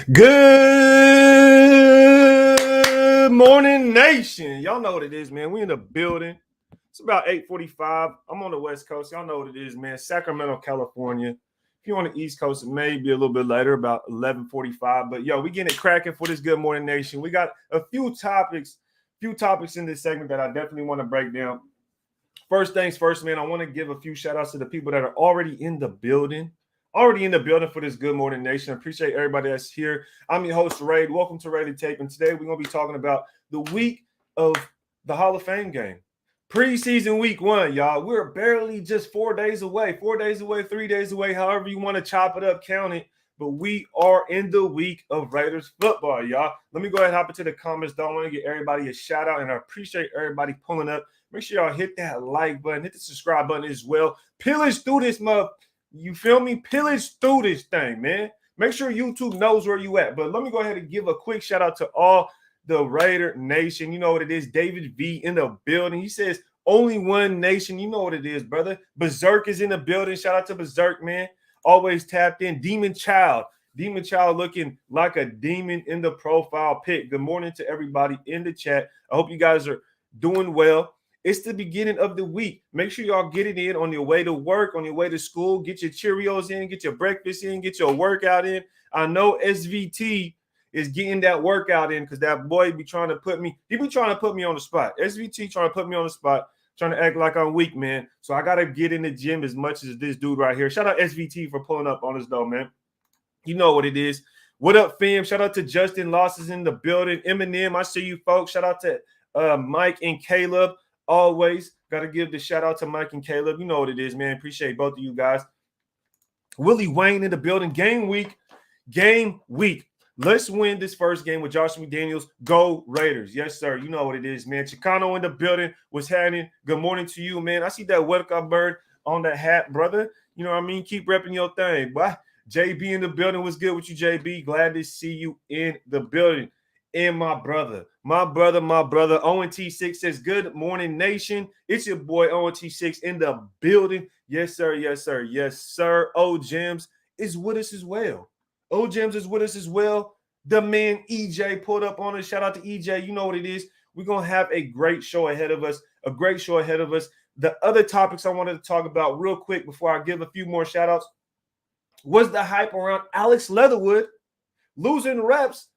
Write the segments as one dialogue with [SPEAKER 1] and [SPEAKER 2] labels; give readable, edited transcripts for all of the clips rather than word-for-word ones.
[SPEAKER 1] Good morning, nation. Y'all know what it is, man. We in the building. It's about 8:45. I'm on the West Coast. Y'all know what it is, man. Sacramento, California. If you're on the East Coast, it may be a little bit later, about 11:45. But yo, we getting it cracking for this Good Morning Nation. We got a few topics in this segment that I definitely want to break down. First things first, man. I want to give a few shout outs to the people that are already in the building. For this Good Morning Nation. I appreciate everybody that's here. I'm your host, Raid. Welcome to Raid Tape. And today we're going to be talking about the week of the Hall of Fame game. Preseason week 1, y'all. We're barely just 4 days away. 4 days away, 3 days away, however you want to chop it up, count it. But we are in the week of Raiders football, y'all. Let me go ahead and hop into the comments. I want to get everybody a shout out, and I appreciate everybody pulling up. Make sure y'all hit that like button, hit the subscribe button as well. Pillage through this month. You feel me? Pillage through this thing, man. Make sure YouTube knows where you at. But let me go ahead and give a quick shout out to all the Raider Nation. You know what it is. David V in the building. He says, only one nation. You know what it is, brother. Berserk is in the building. Shout out to Berserk, man. Always tapped in. Demon Child. Demon Child looking like a demon in the profile pic. Good morning to everybody in the chat. I hope you guys are doing well. It's the beginning of the week. Make sure y'all get it in on your way to work, on your way to school. Get your Cheerios in, get your breakfast in, get your workout in. I know SVT is getting that workout in because that boy be trying to put me on the spot. SVT trying to put me on the spot, trying to act like I'm weak, man. So I got to get in the gym as much as this dude right here. Shout out SVT for pulling up on us, though, man. You know what it is. What up, fam? Shout out to Justin Losses in the building. Eminem, I see you, folks. Shout out to Mike and Caleb. Always got to give the shout out to Mike and Caleb. You know what it is, man. Appreciate both of you guys. Willie Wayne in the building. Game week. Let's win this first game with Josh McDaniels. Go Raiders. Yes, sir. You know what it is, man. Chicano in the building. What's happening? Good morning to you, man. I see that welcome bird on that hat, brother. You know what I mean? Keep repping your thing. Boy, JB in the building. What's good with you, JB? Glad to see you in the building. And my brother, ONT6 says, good morning, nation. It's your boy, ONT6 in the building. Yes, sir. Yes, sir. Yes, sir. O-Gems is with us as well. O-Gems is with us as well. The man EJ pulled up on us. Shout out to EJ. You know what it is. We're going to have a great show ahead of us. The other topics I wanted to talk about real quick before I give a few more shout outs was the hype around Alex Leatherwood losing reps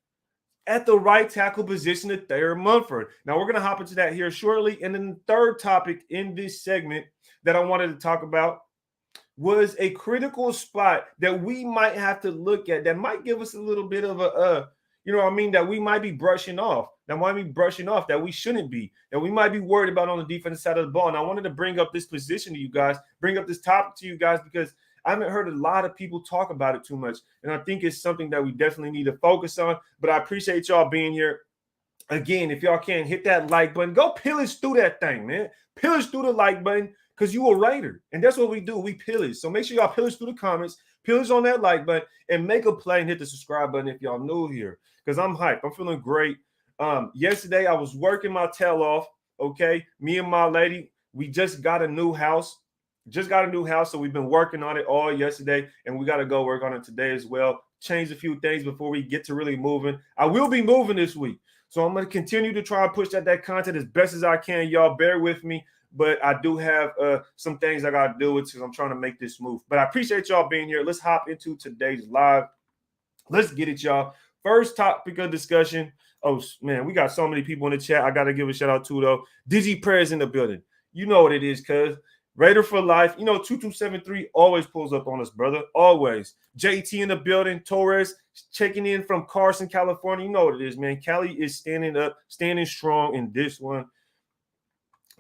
[SPEAKER 1] at the right tackle position at Thayer Munford. Now, we're going to hop into that here shortly. And then the third topic in this segment that I wanted to talk about was a critical spot that we might have to look at that might give us a little bit of that we might be brushing off, that we shouldn't be, that we might be worried about on the defensive side of the ball. And I wanted to bring up this position to you guys, bring up this topic to you guys, because I haven't heard a lot of people talk about it too much. And I think it's something that we definitely need to focus on. But I appreciate y'all being here. Again, if y'all can, hit that like button. Go pillage through that thing, man. Pillage through the like button because you a Raider. And that's what we do. We pillage. So make sure y'all pillage through the comments, pillage on that like button, and make a play and hit the subscribe button if y'all new here. Because I'm hyped. I'm feeling great. Yesterday, I was working my tail off, okay? Me and my lady, we just got a new house. So we've been working on it all yesterday, and we got to go work on it today as well. Change a few things before we get to really moving. I will be moving this week, so I'm going to continue to try and push that content as best as I can. Y'all bear with me, but I do have some things I got to deal with because I'm trying to make this move. But I appreciate y'all being here. Let's hop into today's live. Let's get it, y'all. First topic of discussion. Oh, man, we got so many people in the chat. I got to give a shout-out to, though. Digi Prayers in the building. You know what it is, cuz. Raider for life. 2273 always pulls up on us, brother. Always. JT in the building. Torres checking in from Carson, California. You know what it is, man. Cali is standing up, standing strong in this one.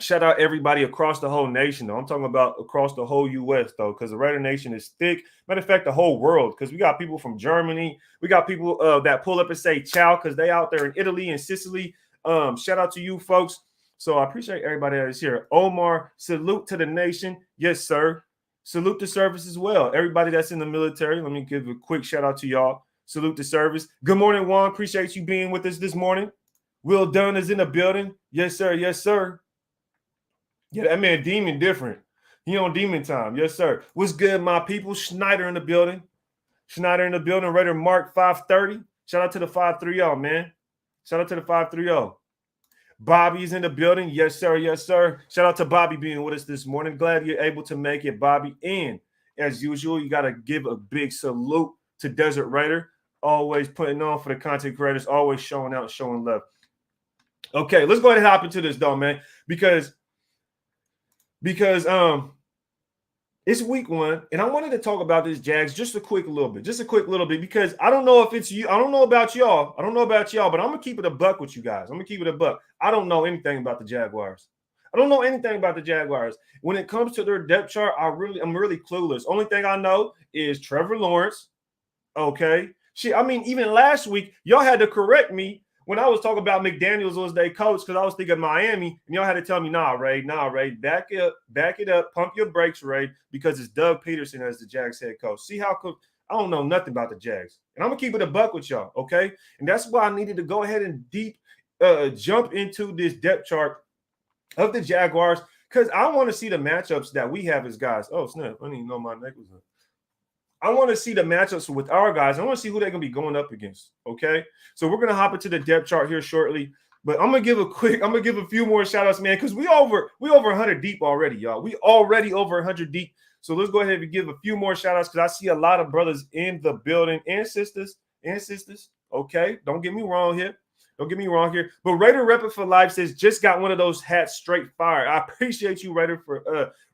[SPEAKER 1] Shout out everybody across the whole nation, though. I'm talking about across the whole U.S., though, because the Raider Nation is thick. Matter of fact, the whole world, because we got people from Germany. We got people that pull up and say ciao because they out there in Italy and Sicily. Shout out to you, folks. So I appreciate everybody that is here. Omar, salute to the nation. Yes, sir. Salute the service as well. Everybody that's in the military, let me give a quick shout out to y'all. Salute the service. Good morning, Juan. Appreciate you being with us this morning. Will Dunn is in the building. Yes, sir. Yes, sir. Yeah, that man Demon different. He on Demon time. Yes, sir. What's good, my people? Schneider in the building. Raider Mark 530. Shout out to the 530, man. Shout out to the 530. Bobby's in the building. Yes, sir. Yes, sir. Shout out to Bobby being with us this morning. Glad you're able to make it, Bobby. And as usual, you got to give a big salute to Desert Raider. Always putting on for the content creators, always showing out, showing love. Okay, let's go ahead and hop into this, though, man, because it's week 1, and I wanted to talk about this, Jags, just a quick little bit, because I don't know if it's you. I don't know about y'all. but I'm going to keep it a buck with you guys. I don't know anything about the Jaguars. When it comes to their depth chart, I'm really clueless. Only thing I know is Trevor Lawrence. Okay. Even last week, y'all had to correct me when I was talking about McDaniels was their coach, because I was thinking Miami, and y'all had to tell me, nah, Ray, back it up, pump your brakes, Ray, because it's Doug Peterson as the Jags head coach. See how I don't know nothing about the Jags, and I'm gonna keep it a buck with y'all, okay? And that's why I needed to go ahead and jump into this depth chart of the Jaguars, because I want to see the matchups that we have as guys. Oh snap! I didn't even know my neck was up. I want to see the matchups with our guys. I want to see who they're going to be going up against, okay? So we're going to hop into the depth chart here shortly, but I'm going to give a few more shout-outs, man, because we over 100 deep already, y'all. We already over 100 deep. So let's go ahead and give a few more shout-outs, because I see a lot of brothers in the building and sisters, okay? Don't get me wrong here. But Raider Reppin' for Life says, just got one of those hats straight fire. I appreciate you, Raider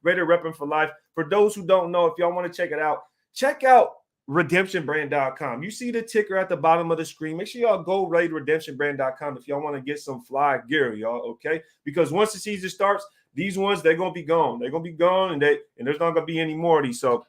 [SPEAKER 1] Reppin' for Life. For those who don't know, if y'all want to check it out, check out redemptionbrand.com. You see the ticker at the bottom of the screen. Make sure y'all go raid redemptionbrand.com if y'all want to get some fly gear, y'all, okay? Because once the season starts, these ones, they're going to be gone. They're going to be gone, and there's not going to be any more of these. So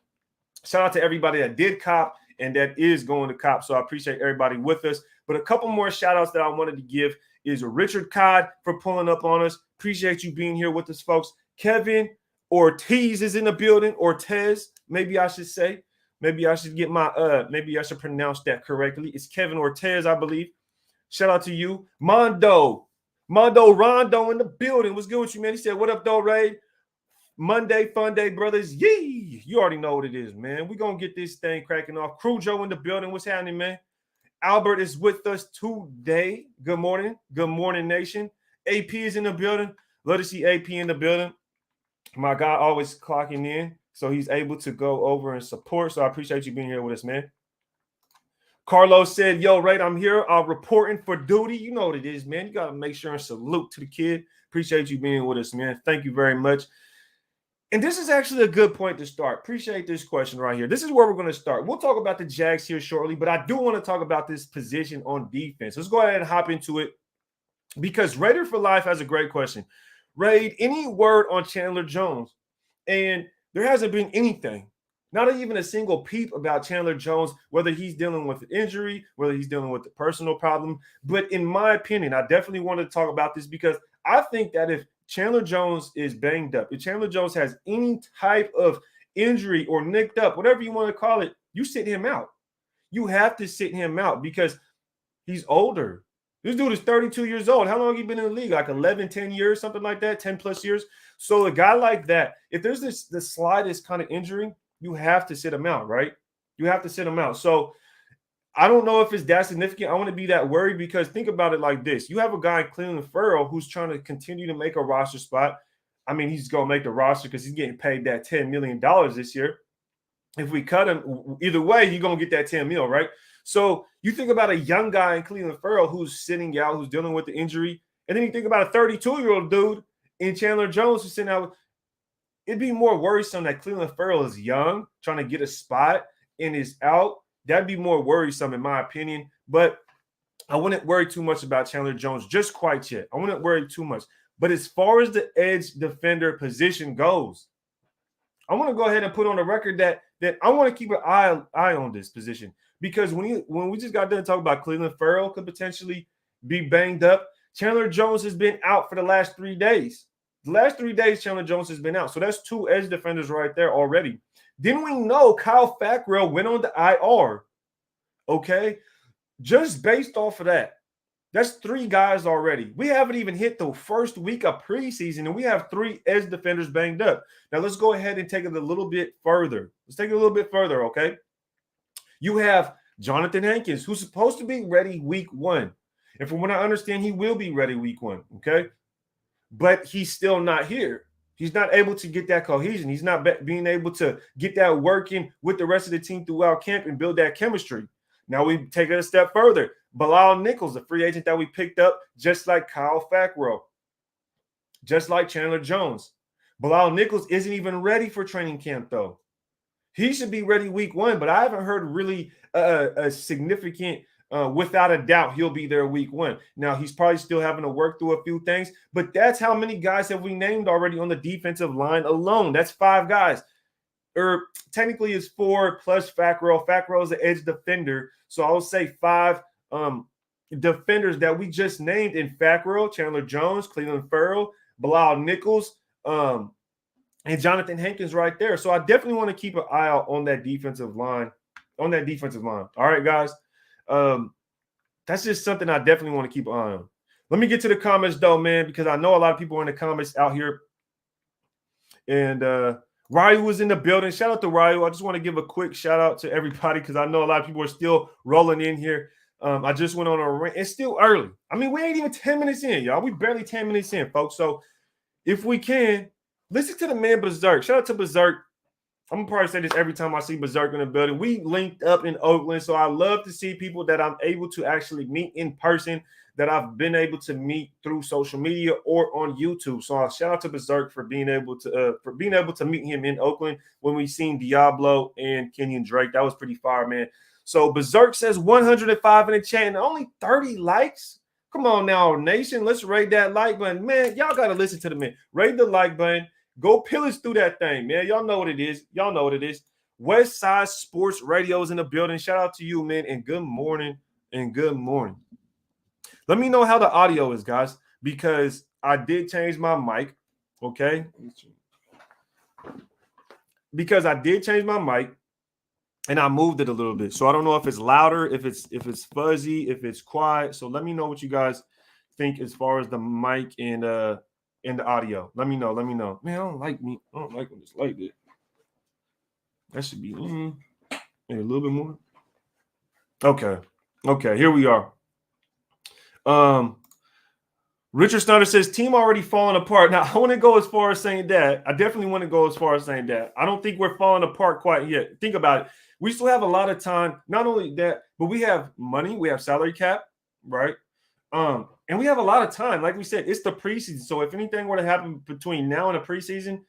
[SPEAKER 1] shout out to everybody that did cop and that is going to cop. So I appreciate everybody with us. But a couple more shout outs that I wanted to give is Richard Codd for pulling up on us. Appreciate you being here with us, folks. Kevin Ortiz is in the building. Ortez, maybe I should say. Maybe I should maybe I should pronounce that correctly. It's Kevin Ortez, I believe. Shout out to you. Mondo Rondo in the building. What's good with you, man? He said, what up, though, Ray? Monday, fun day, brothers. Yee! You already know what it is, man. We're going to get this thing cracking off. Crew Joe in the building. What's happening, man? Albert is with us today. Good morning. Good morning, nation. AP is in the building. Love to see AP in the building. My guy always clocking in, so he's able to go over and support. So I appreciate you being here with us, man. Carlos said, yo, Ray, I'm here. I'm reporting for duty. You know what it is, man. You got to make sure and salute to the kid. Appreciate you being with us, man. Thank you very much. And this is actually a good point to start. Appreciate this question right here. This is where we're going to start. We'll talk about the Jags here shortly, but I do want to talk about this position on defense. Let's go ahead and hop into it, because Raider for Life has a great question. Raid, any word on Chandler Jones? And there hasn't been anything, not even a single peep about Chandler Jones, whether he's dealing with an injury, whether he's dealing with a personal problem. But in my opinion, I definitely want to talk about this, because I think that if Chandler Jones is banged up, if Chandler Jones has any type of injury or nicked up, whatever you want to call it, you sit him out. You have to sit him out, because he's older. This dude is 32 years old. How long have you been in the league? Like 11, 10 years, something like that, 10 plus years. So a guy like that, if there's the slightest kind of injury, you have to sit him out, right? You have to sit him out. So I don't know if it's that significant. I want to be that worried, because think about it like this. You have a guy, Cleveland Farrell, who's trying to continue to make a roster spot. I mean, he's going to make the roster because he's getting paid that $10 million this year. If we cut him, either way, you're going to get that $10 million, right? So you think about a young guy in Cleveland Farrell who's sitting out, who's dealing with the injury, and then you think about a 32-year-old dude in Chandler Jones who's sitting out. It'd be more worrisome that Cleveland Farrell is young, trying to get a spot, and is out. That'd be more worrisome, in my opinion. But I wouldn't worry too much about Chandler Jones just quite yet. I wouldn't worry too much. But as far as the edge defender position goes, I want to go ahead and put on the record that I want to keep an eye on this position, because when we just got done talking about Cleveland Farrell could potentially be banged up, Chandler Jones has been out for the last 3 days. The last 3 days, Chandler Jones has been out. So that's 2 edge defenders right there already. Then we know Kyle Fackrell went on the IR, okay? Just based off of that, that's 3 guys already. We haven't even hit the first week of preseason, and we have 3 edge defenders banged up. Now, let's go ahead and take it a little bit further. Let's take it a little bit further, okay? You have Jonathan Hankins, who's supposed to be ready week 1. And from what I understand, he will be ready week 1, okay? But he's still not here. He's not able to get that cohesion. He's not being able to get that working with the rest of the team throughout camp and build that chemistry. Now we take it a step further. Bilal Nichols, a free agent that we picked up, just like Kyle Fackrell, just like Chandler Jones. Bilal Nichols isn't even ready for training camp, though. He should be ready week 1, but I haven't heard really a significant, without a doubt, he'll be there week 1. Now, he's probably still having to work through a few things, but that's how many guys have we named already on the defensive line alone. That's 5 guys. Or technically it's 4 plus Fackrell. Fackrell is the edge defender. So I would say 5 defenders that we just named in Fackrell, Chandler Jones, Cleveland Ferrell, Bilal Nichols, and Jonathan Hankins right there. So I definitely want to keep an eye out on that defensive line. All right, guys. That's just something I definitely want to keep an eye on. Let me get to the comments, though, man, because I know a lot of people are in the comments out here. And Ryu was in the building. Shout out to Ryu. I just want to give a quick shout out to everybody because I know a lot of people are still rolling in here. I just went on a rant. It's still early. I mean, we ain't even 10 minutes in, y'all. We barely 10 minutes in, folks. So if we can, listen to the man Berserk. Shout out to Berserk. I'm going to probably say this every time I see Berserk in the building. We linked up in Oakland, so I love to see people that I'm able to actually meet in person that I've been able to meet through social media or on YouTube. So shout out to Berserk for being able to meet him in Oakland when we seen Diablo and Kenyon Drake. That was pretty fire, man. So Berserk says 105 in the chat and only 30 likes. Come on now, nation. Let's rate that like button. Man, y'all got to listen to the man. Rate the like button. Go pillage through that thing, man. Y'all know what it is. West Side Sports Radio is in the building. Shout out to you, man, and good morning. Let me know how the audio is, guys, because I did change my mic, okay? Because I did change my mic, and I moved it a little bit. So I don't know if it's louder, if it's fuzzy, if it's quiet. So let me know what you guys think as far as the mic and the audio. Let me know. Man, I don't like when it's like this. That should be a little bit more. Okay, here we are. Richard Snyder says team already falling apart. Now, I want to go as far as saying that. I definitely want to go as far as saying that. I don't think we're falling apart quite yet. Think about it. We still have a lot of time. Not only that, but we have money. We have salary cap, right? And we have a lot of time. Like we said, it's the preseason. So if anything were to happen between now and the preseason,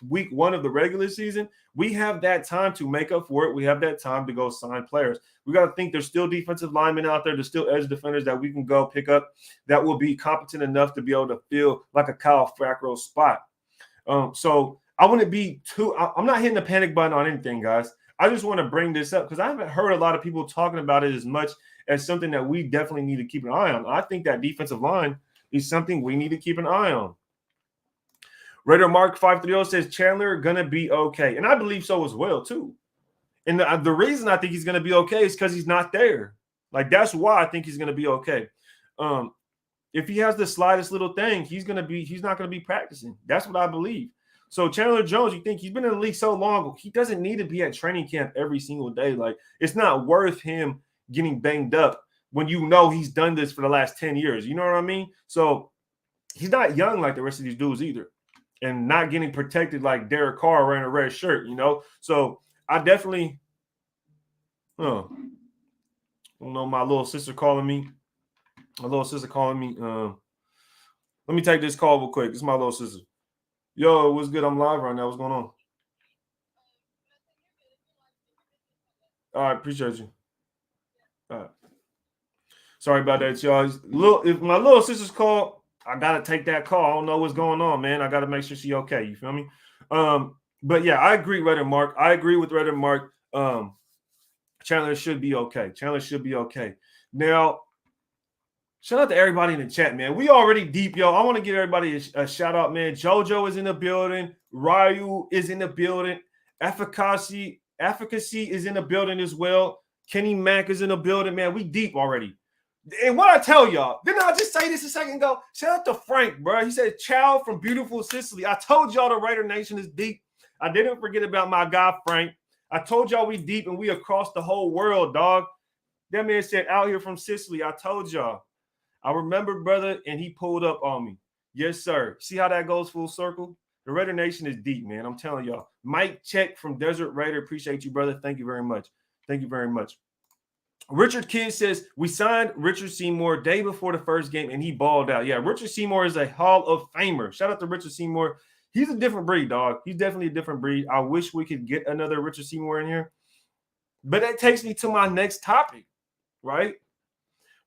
[SPEAKER 1] week 1 of the regular season, we have that time to make up for it. We have that time to go sign players. We got to think there's still defensive linemen out there. There's still edge defenders that we can go pick up that will be competent enough to be able to feel like a Kyle Fackrell spot. So I wouldn't be I'm not hitting the panic button on anything, guys. I just want to bring this up because I haven't heard a lot of people talking about it as much as something that we definitely need to keep an eye on. I think that defensive line is something we need to keep an eye on. Raider Mark 530 says Chandler gonna be okay, and I believe so as well too. And the reason I think he's gonna be okay is because he's not there. Like that's why I think he's gonna be okay. If he has the slightest little thing, he's not gonna be practicing. That's what I believe. So Chandler Jones, you think he's been in the league so long, he doesn't need to be at training camp every single day. Like it's not worth him getting banged up when you know he's done this for the last 10 years. You know what I mean? So he's not young like the rest of these dudes either. And not getting protected like Derek Carr wearing a red shirt, you know? So I definitely, I don't know, my little sister calling me. Let me take this call real quick. This is my little sister. Yo, what's good? I'm live right now. What's going on? All right, appreciate you. All right. Sorry about that, y'all. If my little sister's called, I gotta take that call. I don't know what's going on, man. I gotta make sure she's okay. You feel me? But yeah, I agree, Red and Mark. I agree with Red and Mark. Chandler should be okay. Now, shout out to everybody in the chat, man. We already deep, yo. I want to give everybody a shout out, man. JoJo is in the building. Ryu is in the building. Efficacy is in the building as well. Kenny Mack is in the building, man. We deep already. And what I tell y'all, didn't I just say this a second ago? Shout out to Frank, bro. He said, "Ciao from beautiful Sicily." I told y'all the Raider Nation is deep. I didn't forget about my guy, Frank. I told y'all we deep and we across the whole world, dog. That man said out here from Sicily. I told y'all. I remember, brother, and he pulled up on me. Yes, sir. See how that goes full circle? The Raider Nation is deep, man. I'm telling y'all. Mike Check from Desert Raider. Appreciate you, brother. Thank you very much. Thank you very much. Richard Kidd says, we signed Richard Seymour day before the first game, and he balled out. Yeah, Richard Seymour is a Hall of Famer. Shout out to Richard Seymour. He's a different breed, dog. He's definitely a different breed. I wish we could get another Richard Seymour in here. But that takes me to my next topic, right?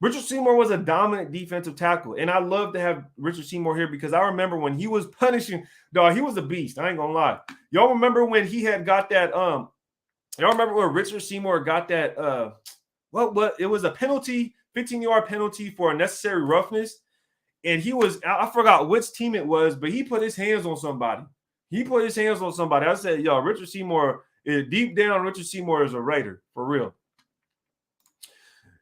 [SPEAKER 1] Richard Seymour was a dominant defensive tackle, and I love to have Richard Seymour here because I remember when he was punishing, dog, he was a beast. I ain't gonna lie. Y'all remember when he had got that, y'all remember when Richard Seymour got that, what it was a penalty, 15-yard penalty for unnecessary roughness. And he was, I forgot which team it was, but he put his hands on somebody. I said, yo, Richard Seymour, deep down, Richard Seymour is a Raider, for real.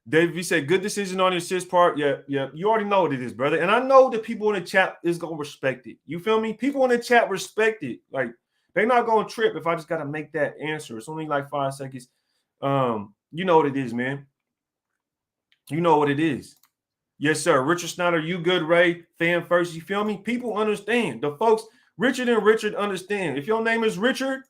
[SPEAKER 1] Dave, you said, good decision on your sis part. Yeah. You already know what it is, brother. And I know that people in the chat is going to respect it. You feel me? People in the chat respect it. Like, they're not going to trip if I just got to make that answer. It's only like 5 seconds. You know what it is, man. You know what it is. Yes, sir. Richard Snyder, you good, Ray. Fan first. You feel me? People understand. The folks, Richard and Richard understand. If your name is Richard,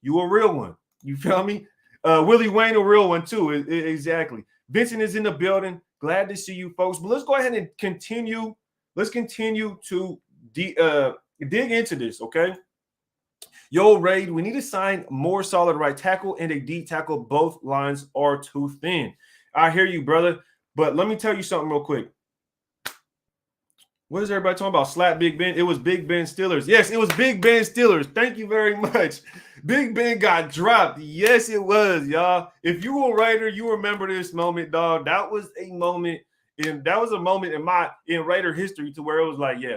[SPEAKER 1] you a real one. You feel me? Willie Wayne, a real one, too. Exactly. Vincent is in the building. Glad to see you, folks. But let's go ahead and continue. Let's continue to dig into this, okay? Yo, Raid, we need to sign more solid right tackle and a D tackle. Both lines are too thin. I hear you, brother. But let me tell you something real quick. What is everybody talking about? Slap Big Ben. It was Big Ben Steelers. Yes, it was Big Ben Steelers. Thank you very much. Big Ben got dropped. Yes, it was, y'all. If you were a Raider, you remember this moment, dog. That was a moment in Raider history to where it was like, yeah,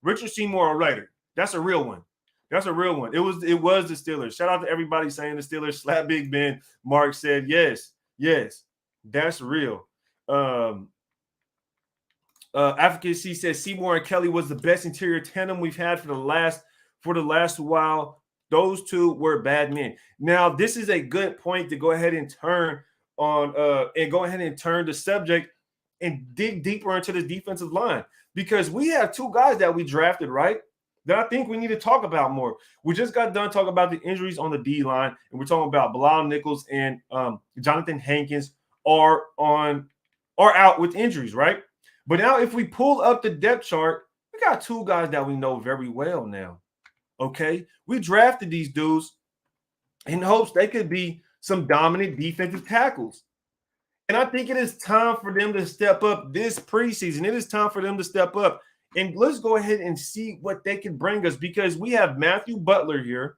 [SPEAKER 1] Richard Seymour a Raider. That's a real one. That's a real one. It was the Steelers. Shout out to everybody saying the Steelers. Slap Big Ben. Mark said, yes, that's real. Advocacy says Seymour and Kelly was the best interior tandem we've had for the last while. Those two were bad men. Now, this is a good point to go ahead and turn on the subject and dig deeper into this defensive line, because we have two guys that we drafted, right, that I think we need to talk about more. We just got done talking about the injuries on the D line, and we're talking about Bilal Nichols and Jonathan Hankins are out with injuries, right? But now if we pull up the depth chart, we got two guys that we know very well now, okay? We drafted these dudes in hopes they could be some dominant defensive tackles. And I think it is time for them to step up this preseason. It is time for them to step up. And let's go ahead and see what they can bring us, because we have Matthew Butler here,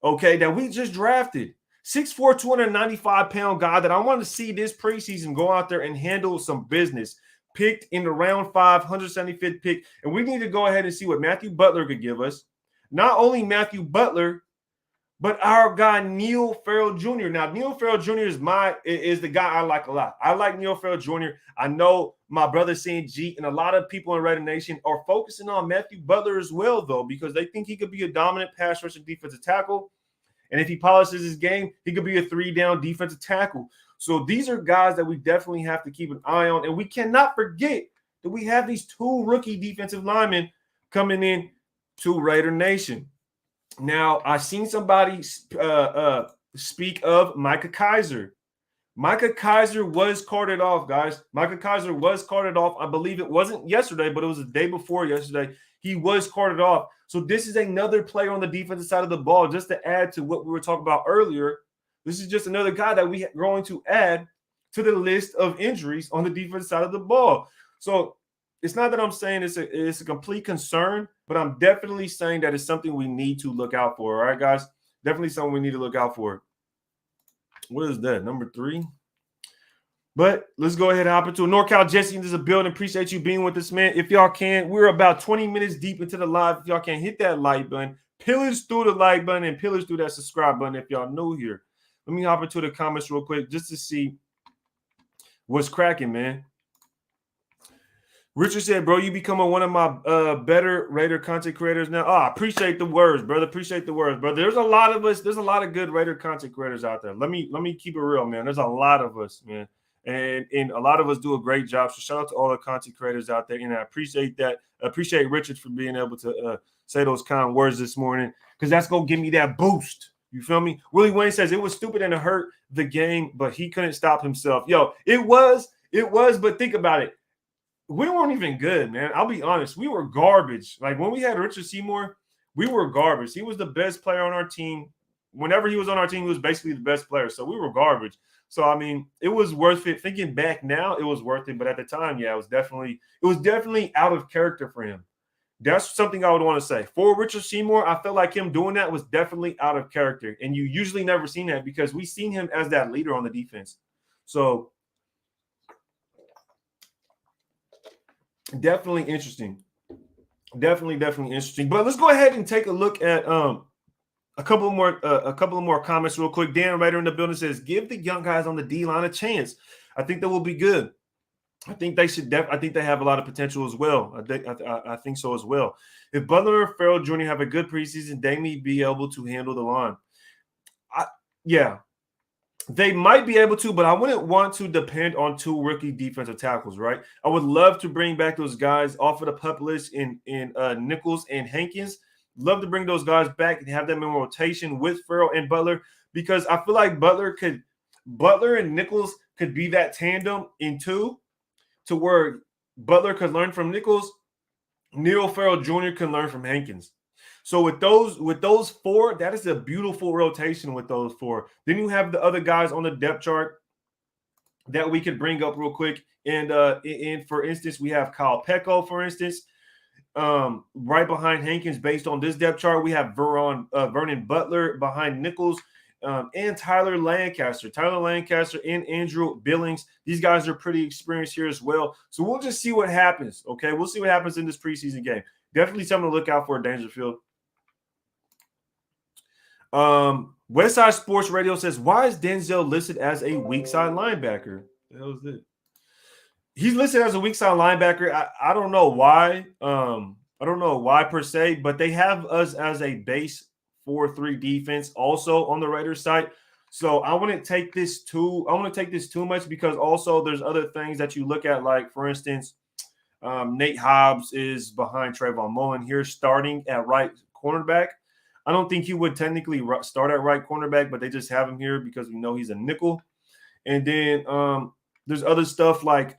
[SPEAKER 1] okay, that we just drafted. 6'4", 295-pound guy that I want to see this preseason go out there and handle some business. Picked in the round 5, 175th pick. And we need to go ahead and see what Matthew Butler could give us. Not only Matthew Butler, but our guy Neil Farrell Jr. Now, Neil Farrell Jr. is the guy I like a lot. I like Neil Farrell Jr. I know my brother Saint G and a lot of people in Raider Nation are focusing on Matthew Butler as well, though, because they think he could be a dominant pass rushing defensive tackle. And if he polishes his game, he could be a 3-down defensive tackle. So these are guys that we definitely have to keep an eye on. And we cannot forget that we have these two rookie defensive linemen coming in to Raider Nation. Now, I seen somebody speak of Micah Kiser. Micah Kiser was carted off, guys. Micah Kiser was carted off. I believe it wasn't yesterday, but it was the day before yesterday. He was carted off. So this is another player on the defensive side of the ball, just to add to what we were talking about earlier. This is just another guy that we are going to add to the list of injuries on the defensive side of the ball. So it's not that I'm saying it's a complete concern, but I'm definitely saying that it's something we need to look out for. All right, guys? Definitely something we need to look out for. What is that? Number 3? But let's go ahead and hop into it. NorCal Jesse is a building. Appreciate you being with us, man. If y'all can, we're about 20 minutes deep into the live. If y'all can, hit that like button, pillage through the like button, and pillage through that subscribe button if y'all new here. Let me hop into the comments real quick just to see what's cracking, man. Richard said, bro, you becoming one of my better Raider content creators now. Oh, I appreciate the words, brother. Appreciate the words, brother. There's a lot of us. There's a lot of good Raider content creators out there. Let me keep it real, man. There's a lot of us, man. And a lot of us do a great job. So shout out to all the content creators out there. And I appreciate that. I appreciate Richard for being able to say those kind words this morning, because that's going to give me that boost. You feel me? Willie Wayne says it was stupid and it hurt the game, but he couldn't stop himself. Yo, it was, but think about it. We weren't even good, man. I'll be honest. We were garbage. Like when we had Richard Seymour, we were garbage. He was the best player on our team. Whenever he was on our team, he was basically the best player. So we were garbage. So I mean, it was worth it. Thinking back now, it was worth it. But at the time, yeah, it was definitely out of character for him. That's something I would want to say. For Richard Seymour, I felt like him doing that was definitely out of character. And you usually never seen that because we've seen him as that leader on the defense. So definitely interesting. Definitely interesting. But let's go ahead and take a look at a couple of more comments real quick. Dan Ryder in the building says, give the young guys on the D-line a chance. I think that will be good. I think they should. I think they have a lot of potential as well. I think so as well. If Butler and Farrell Jr. have a good preseason, they may be able to handle the line. Yeah, they might be able to, but I wouldn't want to depend on two rookie defensive tackles, right? I would love to bring back those guys off of the pup list in Nichols and Hankins. Love to bring those guys back and have them in rotation with Farrell and Butler, because I feel like Butler and Nichols could be that tandem in two, to where Butler could learn from Nichols, Neil Farrell Jr. can learn from Hankins. So with those four, that is a beautiful rotation with those four. Then you have the other guys on the depth chart that we could bring up real quick. And for instance, we have Kyle Pecco, for instance, right behind Hankins. Based on this depth chart, we have Vernon Butler behind Nichols. And Tyler Lancaster and Andrew Billings. These guys are pretty experienced here as well. So we'll just see what happens. Okay, we'll see what happens in this preseason game. Definitely something to look out for at Dangerfield. Westside Sports Radio says, why is Denzel listed as a weak side linebacker? The hell is it? He's listed as a weak side linebacker. I don't know why. I don't know why per se, but they have us as a base 4-3 defense also on the Raiders side. So I wouldn't take this too much, because also there's other things that you look at, like for instance, Nate Hobbs is behind Trayvon Mullen here, starting at right cornerback. I don't think he would technically start at right cornerback, but they just have him here because we know he's a nickel. And then there's other stuff like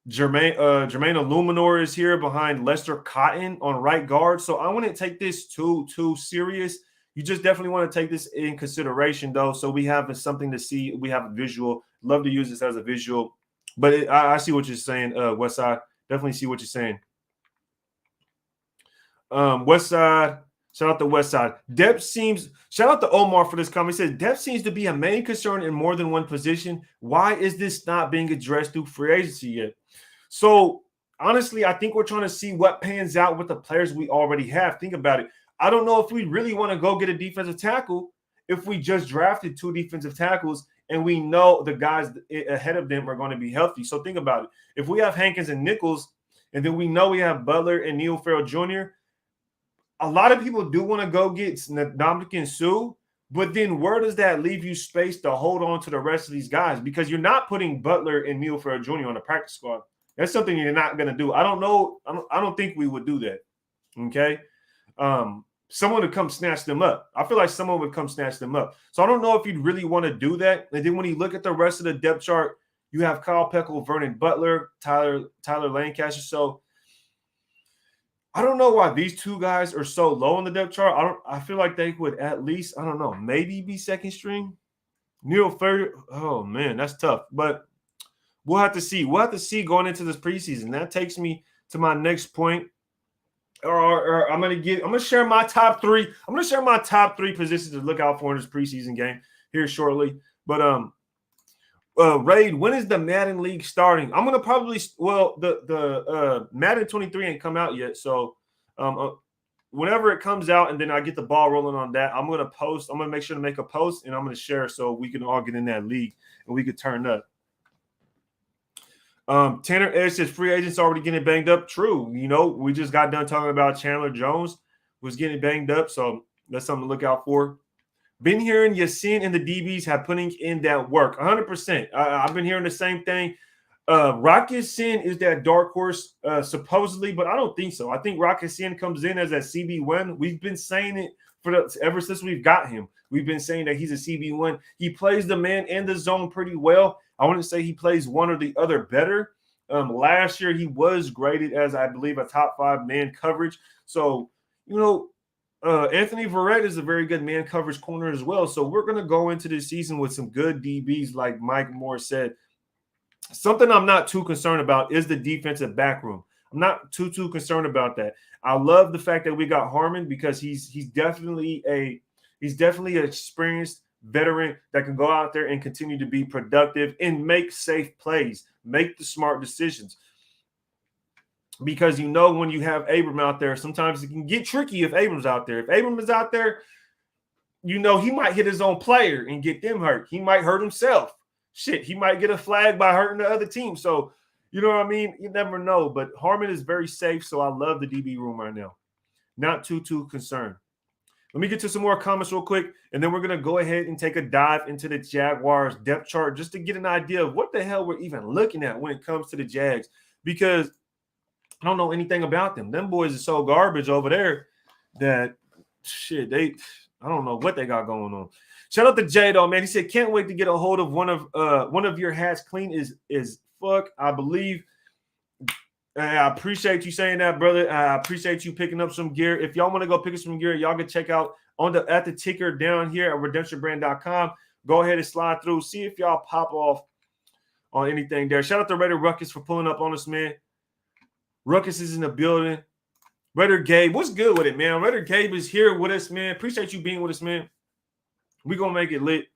[SPEAKER 1] Jermaine Illuminor is here behind Lester Cotton on right guard. So I wouldn't take this too serious. You just definitely want to take this in consideration, though, so we have something to see. We have a visual. Love to use this as a visual. But I see what you're saying, Westside. Definitely see what you're saying. Westside. Shout out to Westside. Shout out to Omar for this comment. He says, depth seems to be a main concern in more than one position. Why is this not being addressed through free agency yet? So, honestly, I think we're trying to see what pans out with the players we already have. Think about it. I don't know if we really want to go get a defensive tackle if we just drafted two defensive tackles and we know the guys ahead of them are going to be healthy. So think about it. If we have Hankins and Nichols, and then we know we have Butler and Neil Farrell Jr., a lot of people do want to go get Ndamukong Suh, but then where does that leave you space to hold on to the rest of these guys? Because you're not putting Butler and Neil Farrell Jr. on the practice squad. That's something you're not going to do. I don't know. I don't think we would do that. Okay. Someone would come snatch them up. I feel like someone would come snatch them up. So I don't know if you'd really want to do that. And then when you look at the rest of the depth chart, you have Kyle Pecco, Vernon Butler, Tyler Lancaster. So I don't know why these two guys are so low on the depth chart. I feel like they would at least, I don't know, maybe be second string. Neil Farrell, oh man, that's tough. But we'll have to see. We'll have to see going into this preseason. That takes me to my next point. Or I'm gonna share my top three. I'm gonna share my top three positions to look out for in this preseason game here shortly. But Raid, when is the Madden League starting? I'm gonna probably the Madden 23 ain't come out yet, so whenever it comes out and then I get the ball rolling on that, I'm gonna post. I'm gonna make sure to make a post and I'm gonna share so we can all get in that league and we could turn up. Tanner Edge says free agents already getting banged up. True. You know, we just got done talking about Chandler Jones was getting banged up. So that's something to look out for. Been hearing Yasin and the DBs have putting in that work. 100%. I've been hearing the same thing. Rocket Sin is that dark horse, supposedly, but I don't think so. I think Rocket Sin comes in as a CB1. We've been saying it ever since we've got him. We've been saying that he's a CB1. He plays the man and the zone pretty well. I wouldn't say he plays one or the other better. Last year, he was graded as, I believe, a top 5 man coverage. So, you know, Anthony Verrett is a very good man coverage corner as well. So we're going to go into this season with some good DBs, like Mike Moore said. Something I'm not too concerned about is the defensive back room. I'm not too concerned about that. I love the fact that we got Harmon because he's definitely an experienced veteran that can go out there and continue to be productive and make safe plays, make the smart decisions. Because you know when you have Abram out there, sometimes it can get tricky if Abram's out there. If Abram is out there, you know he might hit his own player and get them hurt. He might hurt himself. Shit, he might get a flag by hurting the other team. So, you know what I mean? You never know. But Harmon is very safe, so I love the DB room right now. Not too concerned. Let me get to some more comments real quick, and then we're going to go ahead and take a dive into the Jaguars depth chart just to get an idea of what the hell we're even looking at when it comes to the Jags, because I don't know anything about them. Them boys are so garbage over there that, shit, I don't know what they got going on. Shout out to Jay though, man. He said, "Can't wait to get a hold of one of your hats. Clean is fuck, I believe." I appreciate you saying that, brother. I appreciate you picking up some gear. If y'all want to go pick up some gear, y'all can check out at the ticker down here at redemptionbrand.com. Go ahead and slide through. See if y'all pop off on anything there. Shout out to Raider Ruckus for pulling up on us, man. Ruckus is in the building. Raider Gabe, what's good with it, man? Raider Gabe is here with us, man. Appreciate you being with us, man. We're going to make it lit.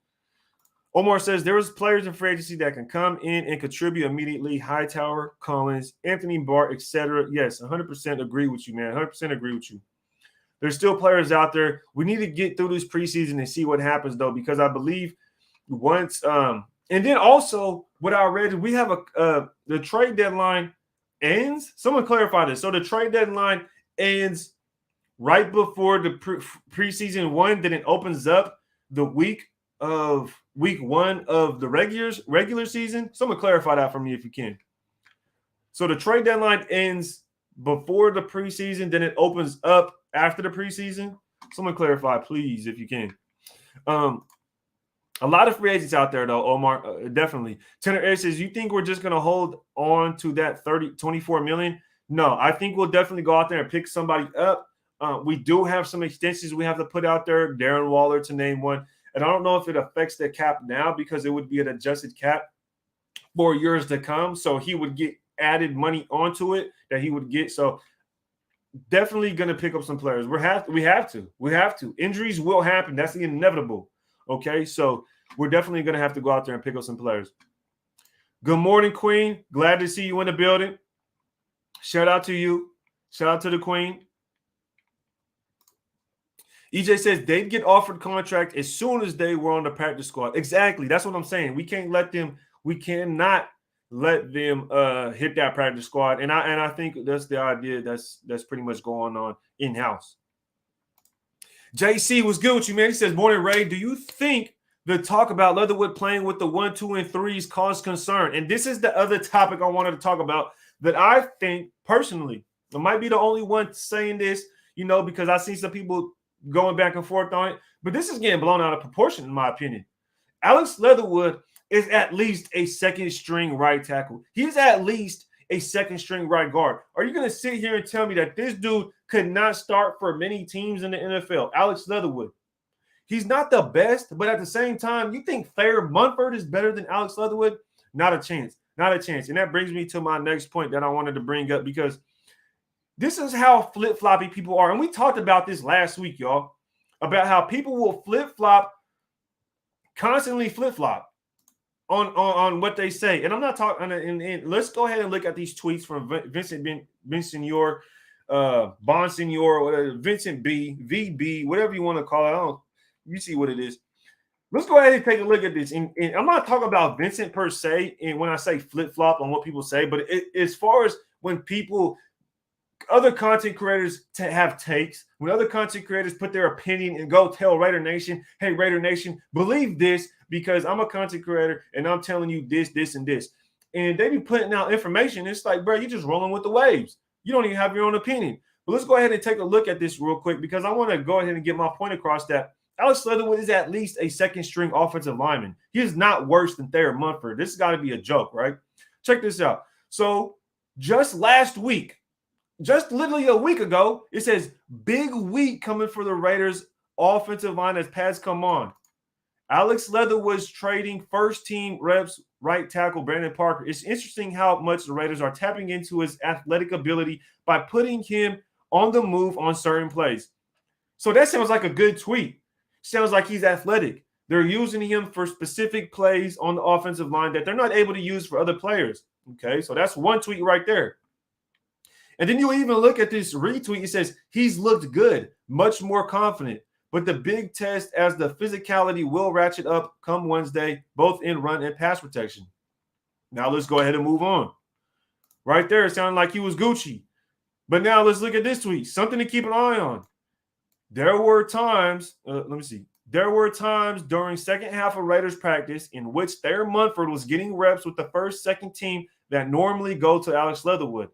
[SPEAKER 1] Omar says there was players in free agency that can come in and contribute immediately. Hightower, Collins, Anthony Bart, etc. Yes, 100% agree with you, man. 100% agree with you. There's still players out there. We need to get through this preseason and see what happens, though, because I believe once and then also what I read, we have the trade deadline ends. Someone clarify this. So the trade deadline ends right before the preseason one, then it opens up the week 1 of the regular season. Someone clarify that for me if you can. So the trade deadline ends before the preseason, then it opens up after the preseason. Someone clarify, please, if you can. A lot of free agents out there, though, Omar, definitely. Tanner Edge says, you think we're just going to hold on to that $24 million? No, I think we'll definitely go out there and pick somebody up. We do have some extensions we have to put out there. Darren Waller, to name one. And I don't know if it affects the cap now because it would be an adjusted cap for years to come. So he would get added money onto it that he would get. So definitely going to pick up some players. We have to. Injuries will happen. That's the inevitable. Okay, so we're definitely going to have to go out there and pick up some players. Good morning, Queen. Glad to see you in the building. Shout out to you. Shout out to the Queen. EJ says they'd get offered contract as soon as they were on the practice squad. Exactly. That's what I'm saying. We cannot let them hit that practice squad. And I think that's the idea that's pretty much going on in-house. JC was good with you, man. He says, morning, Ray. Do you think the talk about Leatherwood playing with the 1, 2, and 3s caused concern? And this is the other topic I wanted to talk about that I think personally, I might be the only one saying this, because I see some people going back and forth on it, but this is getting blown out of proportion, in my opinion. Alex Leatherwood is at least a second-string right tackle. He's at least a second-string right guard. Are you going to sit here and tell me that this dude could not start for many teams in the NFL? Alex Leatherwood. He's not the best, but at the same time, you think Thayer Munford is better than Alex Leatherwood? Not a chance. Not a chance. And that brings me to my next point that I wanted to bring up, because this is how flip-floppy people are. And we talked about this last week, y'all, about how people will flip-flop, constantly flip-flop on what they say. And I'm not talking – and let's go ahead and look at these tweets from Vincent Bonsignor, whatever, Vincent B, VB, whatever you want to call it. You see what it is. Let's go ahead and take a look at this. And I'm not talking about Vincent per se, and when I say flip-flop on what people say, but as far as when people, other content creators have takes, when other content creators put their opinion and go tell Raider Nation, hey, Raider Nation, believe this because I'm a content creator and I'm telling you this, this, and this. And they be putting out information. It's like, bro, you're just rolling with the waves. You don't even have your own opinion. But let's go ahead and take a look at this real quick because I want to go ahead and get my point across that Alex Leatherwood is at least a second-string offensive lineman. He is not worse than Thayer Munford. This has got to be a joke, right? Check this out. So just last week, just literally a week ago, it says big week coming for the Raiders offensive line as pads come on. Alex Leatherwood's trading first-team reps right tackle Brandon Parker. It's interesting how much the Raiders are tapping into his athletic ability by putting him on the move on certain plays. So that sounds like a good tweet. Sounds like he's athletic. They're using him for specific plays on the offensive line that they're not able to use for other players. Okay, so that's one tweet right there. And then you even look at this retweet. It says, he's looked good, much more confident. But the big test as the physicality will ratchet up come Wednesday, both in run and pass protection. Now let's go ahead and move on. Right there, it sounded like he was Gucci. But now let's look at this tweet. Something to keep an eye on. There were times, There were times during second half of Raiders practice in which Thayer Munford was getting reps with the first, second team that normally go to Alex Leatherwood.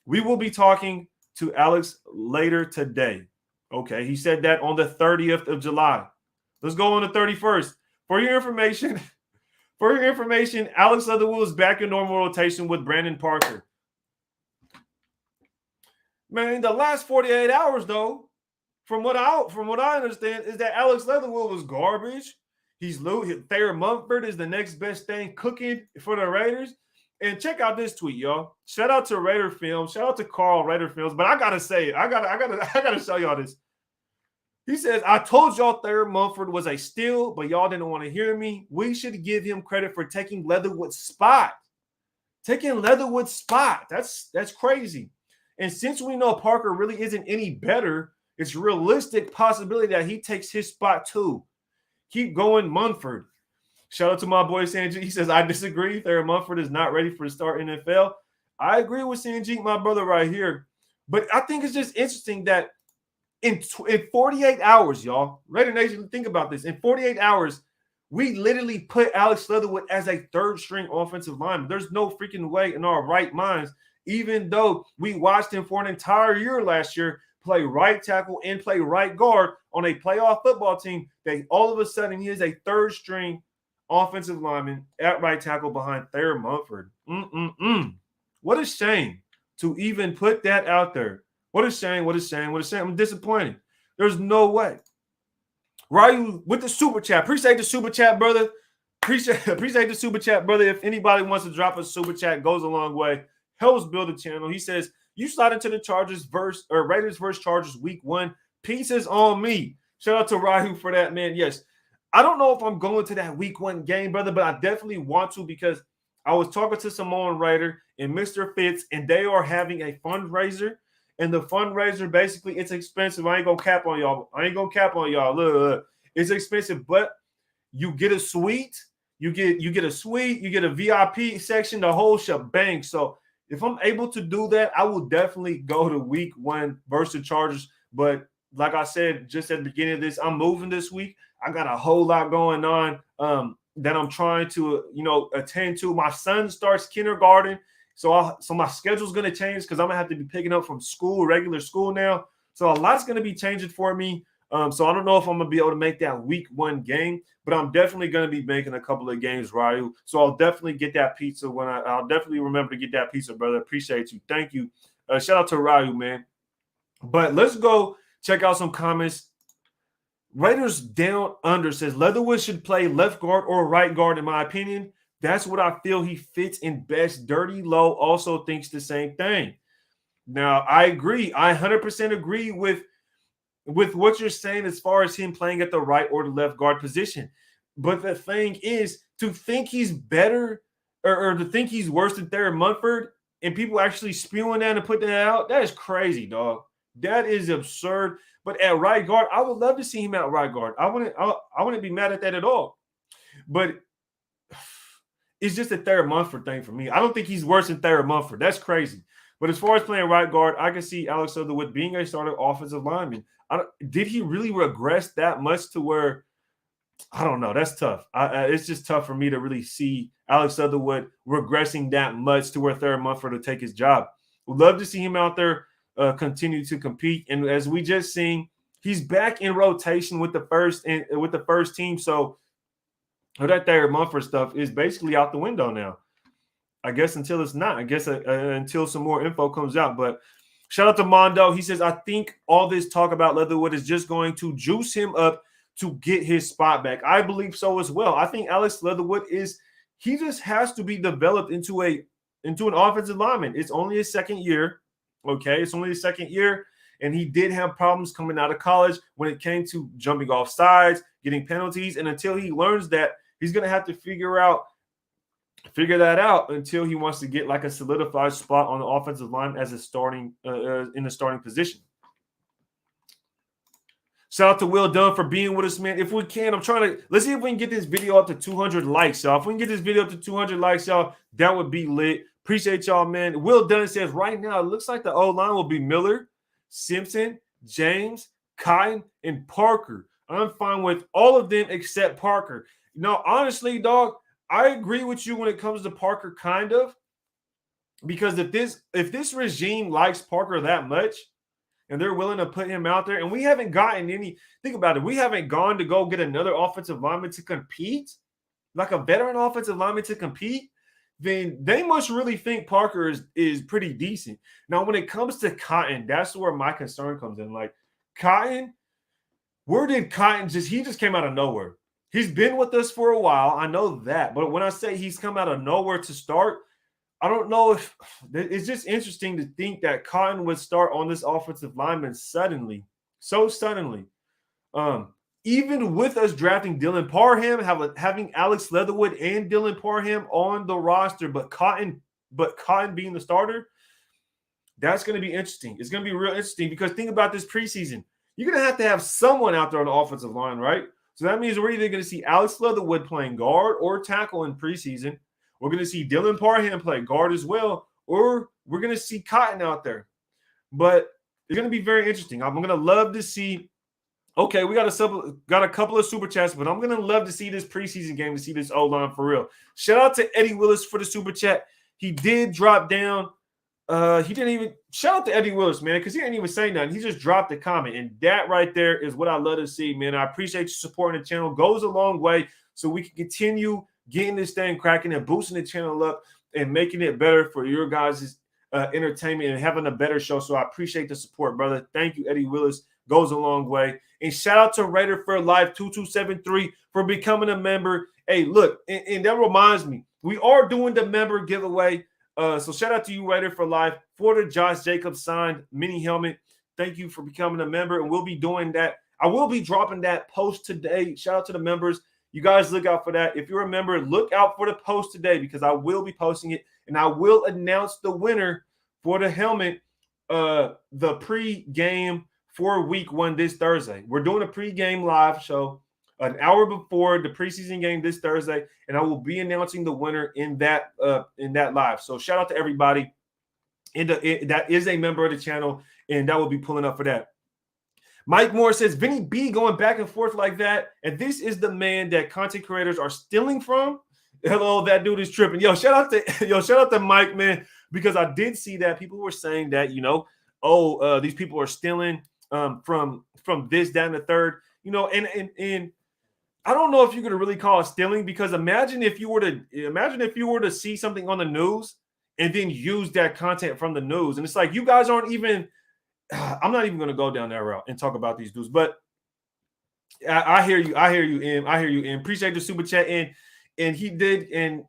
[SPEAKER 1] We will be talking to Alex later today. Okay, he said that on the 30th of July. Let's go on the 31st. For your information, Alex Leatherwood is back in normal rotation with Brandon Parker. Man, the last 48 hours, though, from what I understand, is that Alex Leatherwood was garbage. Thayer Munford is the next best thing cooking for the Raiders. And check out this tweet, y'all. Shout out to Raider Films. Shout out to Carl Raider Films. But I gotta say it. I gotta show y'all this. He says, I told y'all Thayer Munford was a steal, but y'all didn't want to hear me. We should give him credit for taking Leatherwood's spot. Taking Leatherwood's spot. That's crazy. And since we know Parker really isn't any better, it's realistic possibility that he takes his spot too. Keep going, Munford. Shout out to my boy Sanjeet. He says, I disagree. Thayer Munford is not ready for the start NFL. I agree with Sanjeet, my brother right here. But I think it's just interesting that in 48 hours, y'all, Raider Nation, think about this. In 48 hours, we literally put Alex Leatherwood as a third-string offensive lineman. There's no freaking way in our right minds, even though we watched him for an entire year last year play right tackle and play right guard on a playoff football team, that all of a sudden he is a third-string offensive lineman at right tackle behind Thayer Munford. What a shame to even put that out there. What a shame, what a shame, what a shame. I'm disappointed. There's no way. Ryu with the super chat. Appreciate the super chat, brother. Appreciate the super chat, brother. If anybody wants to drop a super chat, goes a long way. Helps build the channel. He says, you slide into the Raiders versus Chargers week 1. Pieces on me. Shout out to Ryu for that, man. Yes. I don't know if I'm going to that week 1 game, brother, but I definitely want to because I was talking to Samoan Raider and Mr. Fitz, and they are having a fundraiser. And the fundraiser, basically, it's expensive. I ain't gonna cap on y'all. Look, it's expensive, but you get a suite. You get a suite. You get a VIP section, the whole shebang. So if I'm able to do that, I will definitely go to week 1 versus Chargers. But like I said, just at the beginning of this, I'm moving this week. I got a whole lot going on that I'm trying to, attend to. My son starts kindergarten. So my schedule's going to change because I'm going to have to be picking up from school, regular school now. So a lot's going to be changing for me. So I don't know if I'm going to be able to make that week 1 game, but I'm definitely going to be making a couple of games, Ryu. So I'll definitely get that pizza I'll definitely remember to get that pizza, brother. Appreciate you. Thank you. Shout out to Ryu, man. But let's go check out some comments. Raiders Down Under says Leatherwood should play left guard or right guard, in my opinion. That's what I feel he fits in best. Dirty Low also thinks the same thing. Now, I agree. I 100% agree with what you're saying as far as him playing at the right or the left guard position. But the thing is, to think he's better or to think he's worse than Thayer Munford and people actually spewing that and putting that out, that is crazy, dog. That is absurd. But at right guard, I would love to see him at right guard. I wouldn't be mad at that at all. But it's just a third Munford thing for me. I don't think he's worse than third Munford. That's crazy. But as far as playing right guard, I can see Alex Leatherwood being a starting offensive lineman. Did he really regress that much to where – I don't know. That's tough. It's just tough for me to really see Alex Leatherwood regressing that much to where third Munford will take his job. Would love to see him out there continue to compete. And as we just seen, he's back in rotation with the first team. So that third Munford stuff is basically out the window now. I guess until it's not. I guess until some more info comes out. But shout out to Mondo. He says, I think all this talk about Leatherwood is just going to juice him up to get his spot back. I believe so as well. I think Alex Leatherwood he just has to be developed into an offensive lineman. It's only his second year. Okay, it's only his second year. And he did have problems coming out of college when it came to jumping off sides, getting penalties. And until he learns that, he's going to have to figure that out until he wants to get like a solidified spot on the offensive line as a starting in the starting position. Shout out to Will Dunn for being with us, man. If we can, let's see if we can get this video up to 200 likes, y'all. If we can get this video up to 200 likes, y'all, that would be lit. Appreciate y'all, man. Will Dunn says right now it looks like the O-line will be Miller, Simpson, James, Cotton, and Parker. I'm fine with all of them except Parker. No, honestly, dog, I agree with you when it comes to Parker, kind of, because if this regime likes Parker that much and they're willing to put him out there, and we haven't gotten any – think about it. We haven't gone to go get another offensive lineman to compete, like a veteran offensive lineman to compete, then they must really think Parker is pretty decent. Now, when it comes to Cotton, that's where my concern comes in. Like, Cotton, where did Cotton he just came out of nowhere. He's been with us for a while. I know that. But when I say he's come out of nowhere to start, I don't know if – it's just interesting to think that Cotton would start on this offensive lineman suddenly, so suddenly. Even with us drafting Dylan Parham, having Alex Leatherwood and Dylan Parham on the roster, but Cotton being the starter, that's going to be interesting. It's going to be real interesting because think about this preseason. You're going to have someone out there on the offensive line, right? So that means we're either going to see Alex Leatherwood playing guard or tackle in preseason. We're going to see Dylan Parham play guard as well, or we're going to see Cotton out there. But it's going to be very interesting. I'm going to love to see. Okay, we got a couple of super chats, but I'm going to love to see this preseason game, to see this O-line for real. Shout out to Eddie Willis for the super chat. He did drop down. He didn't even – shout out to Eddie Willis, man, because he didn't even say nothing. He just dropped a comment, and that right there is what I love to see, man. I appreciate you supporting the channel. Goes a long way so we can continue getting this thing cracking and boosting the channel up and making it better for your guys' entertainment and having a better show. So I appreciate the support, brother. Thank you, Eddie Willis. Goes a long way. And shout out to Raider for Life 2273 for becoming a member. Hey, look, and that reminds me, we are doing the member giveaway. So shout out to you, Raider for Life, for the Josh Jacobs signed mini helmet. Thank you for becoming a member, and we'll be doing that. I will be dropping that post today. Shout out to the members. You guys look out for that. If you're a member, look out for the post today because I will be posting it, and I will announce the winner for the helmet, the pre-game for week 1 this Thursday. We're doing a pre-game live show an hour before the preseason game this Thursday, and I will be announcing the winner in that live. So shout out to everybody that is a member of the channel, and that will be pulling up for that. Mike Moore says, Vinny B going back and forth like that, and this is the man that content creators are stealing from. Hello, that dude is tripping. Shout out to Mike, man, because I did see that people were saying that, these people are stealing from this, that, and the third, and I don't know if you could really call it stealing, because imagine if you were to see something on the news and then use that content from the news. And it's like, you guys aren't even, I'm not even going to go down that route and talk about these dudes, but I hear you, and appreciate the super chat. And he did, and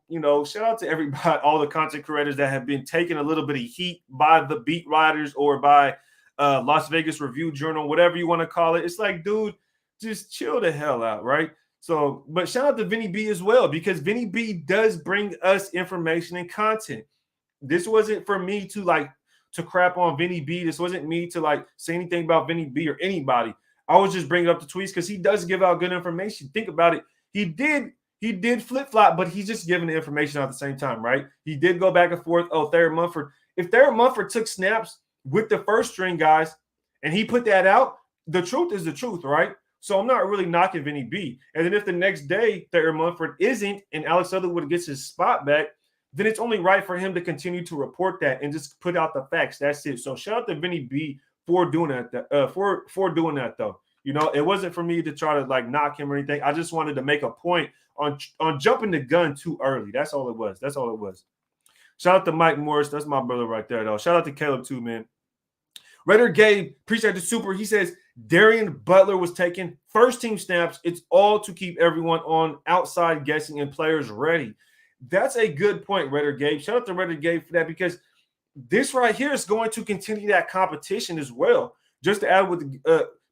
[SPEAKER 1] shout out to everybody, all the content creators that have been taking a little bit of heat by the beat writers or by Las Vegas Review Journal, whatever you want to call it. It's like, dude, just chill the hell out, right? So, but shout out to Vinny B as well, because Vinny B does bring us information and content. This wasn't for me to to crap on Vinny B. This wasn't me to like say anything about Vinny B or anybody. I was just bringing up the tweets because he does give out good information. Think about it. He did flip-flop, but he's just giving the information at the same time, right? He did go back and forth. Oh, Thayer Munford. If Thayer Munford took snaps with the first string guys and he put that out, the truth is the truth, right? So I'm not really knocking Vinny B. And then if the next day Thayer Munford isn't and Alex Leatherwood gets his spot back, then it's only right for him to continue to report that and just put out the facts. That's it. So shout out to Vinny B for doing that. For doing that though. You know, it wasn't for me to try to like knock him or anything. I just wanted to make a point on jumping the gun too early. That's all it was. That's all it was. Shout out to Mike Morris. That's my brother right there, though. Shout out to Caleb too, man. Raider Gabe, appreciate the super. He says Darian Butler was taking first team snaps. It's all to keep everyone on outside guessing and players ready. That's a good point, Raider Gabe. Shout out to Raider Gabe for that because this right here is going to continue that competition as well. Just to add with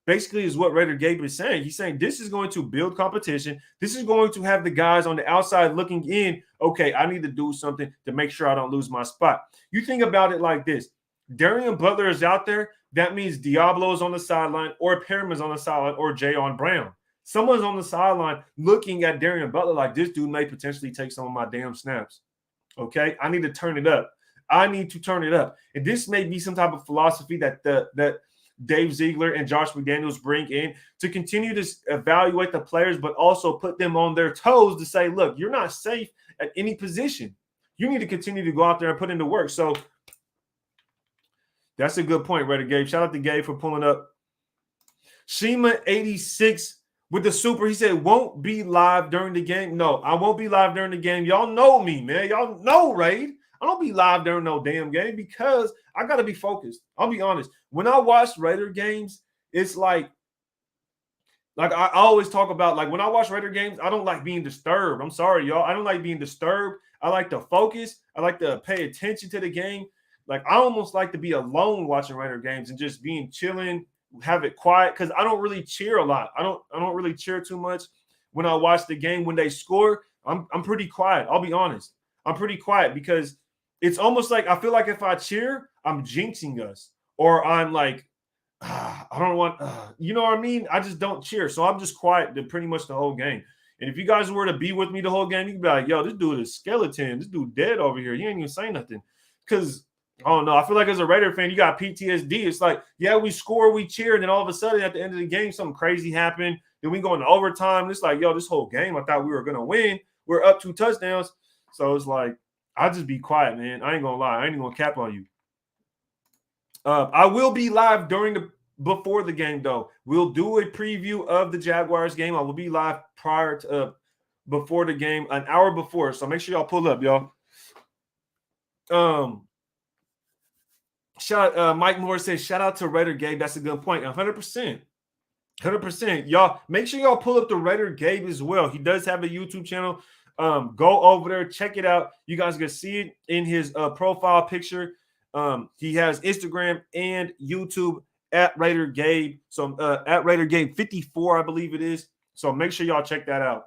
[SPEAKER 1] basically is what Raider Gabe is saying. He's saying this is going to build competition. This is going to have the guys on the outside looking in. Okay, I need to do something to make sure I don't lose my spot. You think about it like this. Darian Butler is out there. That means Diablo's on the sideline or Perriman's on the sideline or Jayon Brown. Someone's on the sideline looking at Darian Butler like this dude may potentially take some of my damn snaps. Okay, I need to turn it up. I need to turn it up. And this may be some type of philosophy that that Dave Ziegler and Josh McDaniels bring in to continue to evaluate the players, but also put them on their toes to say, look, you're not safe at any position. You need to continue to go out there and put in the work. So that's a good point, Raider Gabe. Shout out to Gabe for pulling up. Shima86 with the super. He said, won't be live during the game. No, I won't be live during the game. Y'all know me, man. Y'all know, Raid. I don't be live during no damn game because I got to be focused. I'll be honest. When I watch Raider games, it's like I always talk about, like, when I watch Raider games, I don't like being disturbed. I'm sorry, y'all. I don't like being disturbed. I like to focus. I like to pay attention to the game. Like, I almost like to be alone watching Raider games and just being chilling, have it quiet, because I don't really cheer a lot. I don't really cheer too much when I watch the game. When they score, I'm pretty quiet. I'll be honest. I'm pretty quiet because it's almost like I feel like if I cheer, I'm jinxing us, or I'm like, I don't want, you know what I mean? I just don't cheer. So I'm just quiet pretty much the whole game. And if you guys were to be with me the whole game, you can be like, yo, this dude is skeleton. This dude dead over here. He ain't even saying nothing. Because, I don't know. I feel like as a Raider fan, you got PTSD. It's like, yeah, we score, we cheer, and then all of a sudden at the end of the game, something crazy happened. Then we go into overtime. It's like, yo, this whole game, I thought we were going to win. We're up 2 touchdowns. So it's like, I'll just be quiet, man. I ain't going to lie. I ain't going to cap on you. I will be live before the game, though. We'll do a preview of the Jaguars game. I will be live prior to before the game, an hour before. So make sure y'all pull up, y'all. Mike Moore says, shout out to Raider Gabe. That's a good point. 100%. 100%. Y'all, make sure y'all pull up the Raider Gabe as well. He does have a YouTube channel. Go over there, check it out. You guys can see it in his profile picture. He has Instagram and YouTube at Raider Gabe. So at Raider Gabe 54, I believe it is. So make sure y'all check that out.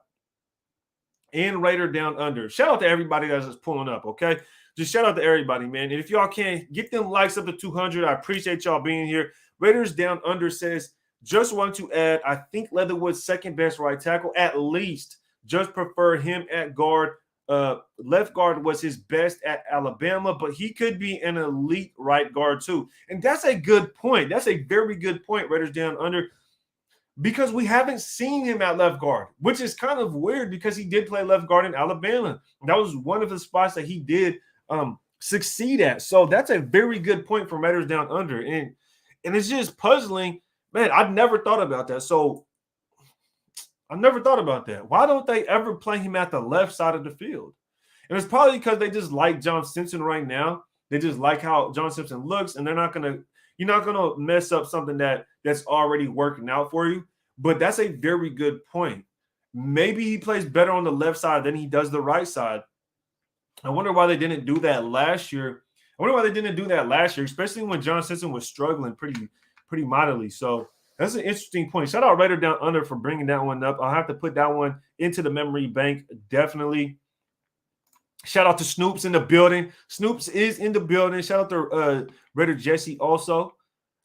[SPEAKER 1] And Raider Down Under. Shout out to everybody that's just pulling up, okay? Just shout out to everybody, man. And if y'all can, get them likes up to 200. I appreciate y'all being here. Raiders Down Under says, just want to add, I think Leatherwood's second best right tackle, at least. Just prefer him at guard. Left guard was his best at Alabama, but he could be an elite right guard too. And that's a good point. That's a very good point, Raiders Down Under, because we haven't seen him at left guard, which is kind of weird because he did play left guard in Alabama. That was one of the spots that he did succeed at. So that's a very good point from Raiders Down Under. And it's just puzzling. Man, I've never thought about that. So I never thought about that. Why don't they ever play him at the left side of the field? And it's probably because they just like John Simpson right now. They just like how John Simpson looks, and you're not gonna mess up something that's already working out for you. But that's a very good point. Maybe he plays better on the left side than he does the right side. I wonder why they didn't do that last year. Especially when John Simpson was struggling pretty mightily. So that's an interesting point. Shout out Raider Down Under for bringing that one up. I'll have to put that one into the memory bank, definitely. Shout out to Snoops in the building. Snoops is in the building. Shout out to Raider Jesse also.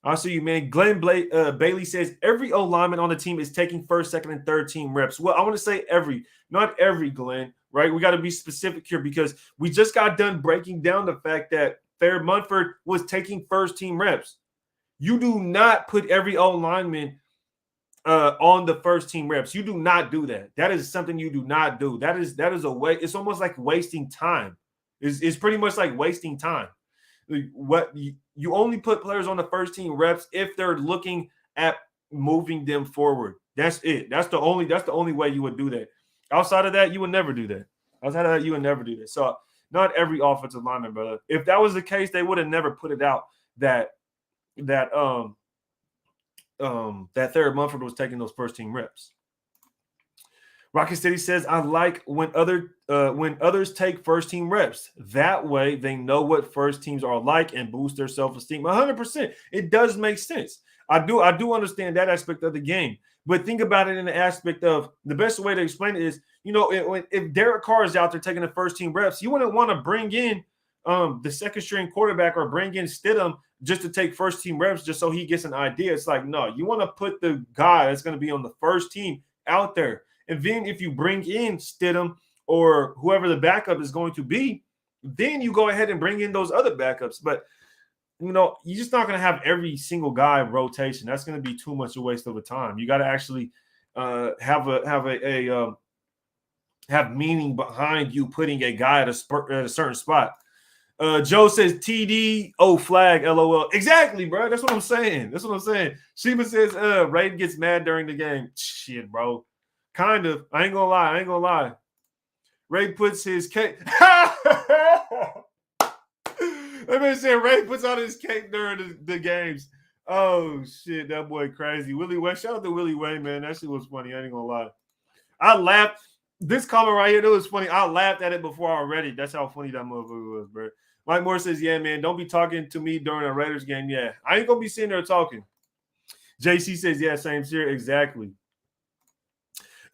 [SPEAKER 1] I see you, man. Glenn Bailey says every O lineman on the team is taking first, second, and third team reps. Well, I want to say every, not every, Glenn, right? We got to be specific here because we just got done breaking down the fact that Thayer Munford was taking first team reps. You do not put every O lineman on the first team reps. You do not do that. That is something you do not do. That is a way. It's almost like wasting time. It's pretty much like wasting time. What you only put players on the first team reps if they're looking at moving them forward. That's it. That's the only way you would do that. Outside of that, you would never do that. Outside of that, you would never do that. So not every offensive lineman, brother. If that was the case, they would have never put it out that Thayer Munford was taking those first team reps. Rocket City says, I like when others take first team reps. That way they know what first teams are like and boost their self-esteem. 100%. It does make sense. I do understand that aspect of the game. But think about it in the aspect of the best way to explain it is, if Derek Carr is out there taking the first team reps, you wouldn't want to bring in the second string quarterback or bring in Stidham just to take first team reps just so he gets an idea. It's like, no, you want to put the guy that's going to be on the first team out there. And then if you bring in Stidham or whoever the backup is going to be, then you go ahead and bring in those other backups. But, you're just not going to have every single guy rotation. That's going to be too much a waste of a time. You got to actually have meaning behind you putting a guy at a certain spot. Joe says TD, flag, LOL. Exactly, bro. That's what I'm saying. Sheba says Raid gets mad during the game. Shit, bro. Kind of. I ain't gonna lie. Ray puts his cape. Let me say Ray puts on his cape during the games. Oh shit, that boy crazy. Willie Way. Shout out to Willie Way, man. That shit was funny. I ain't gonna lie. I laughed. This comment right here, that was funny. I laughed at it before already. That's how funny that motherfucker was, bro. Mike Moore says, yeah, man, don't be talking to me during a Raiders game. Yeah, I ain't gonna be sitting there talking. JC says, yeah, same here. Exactly.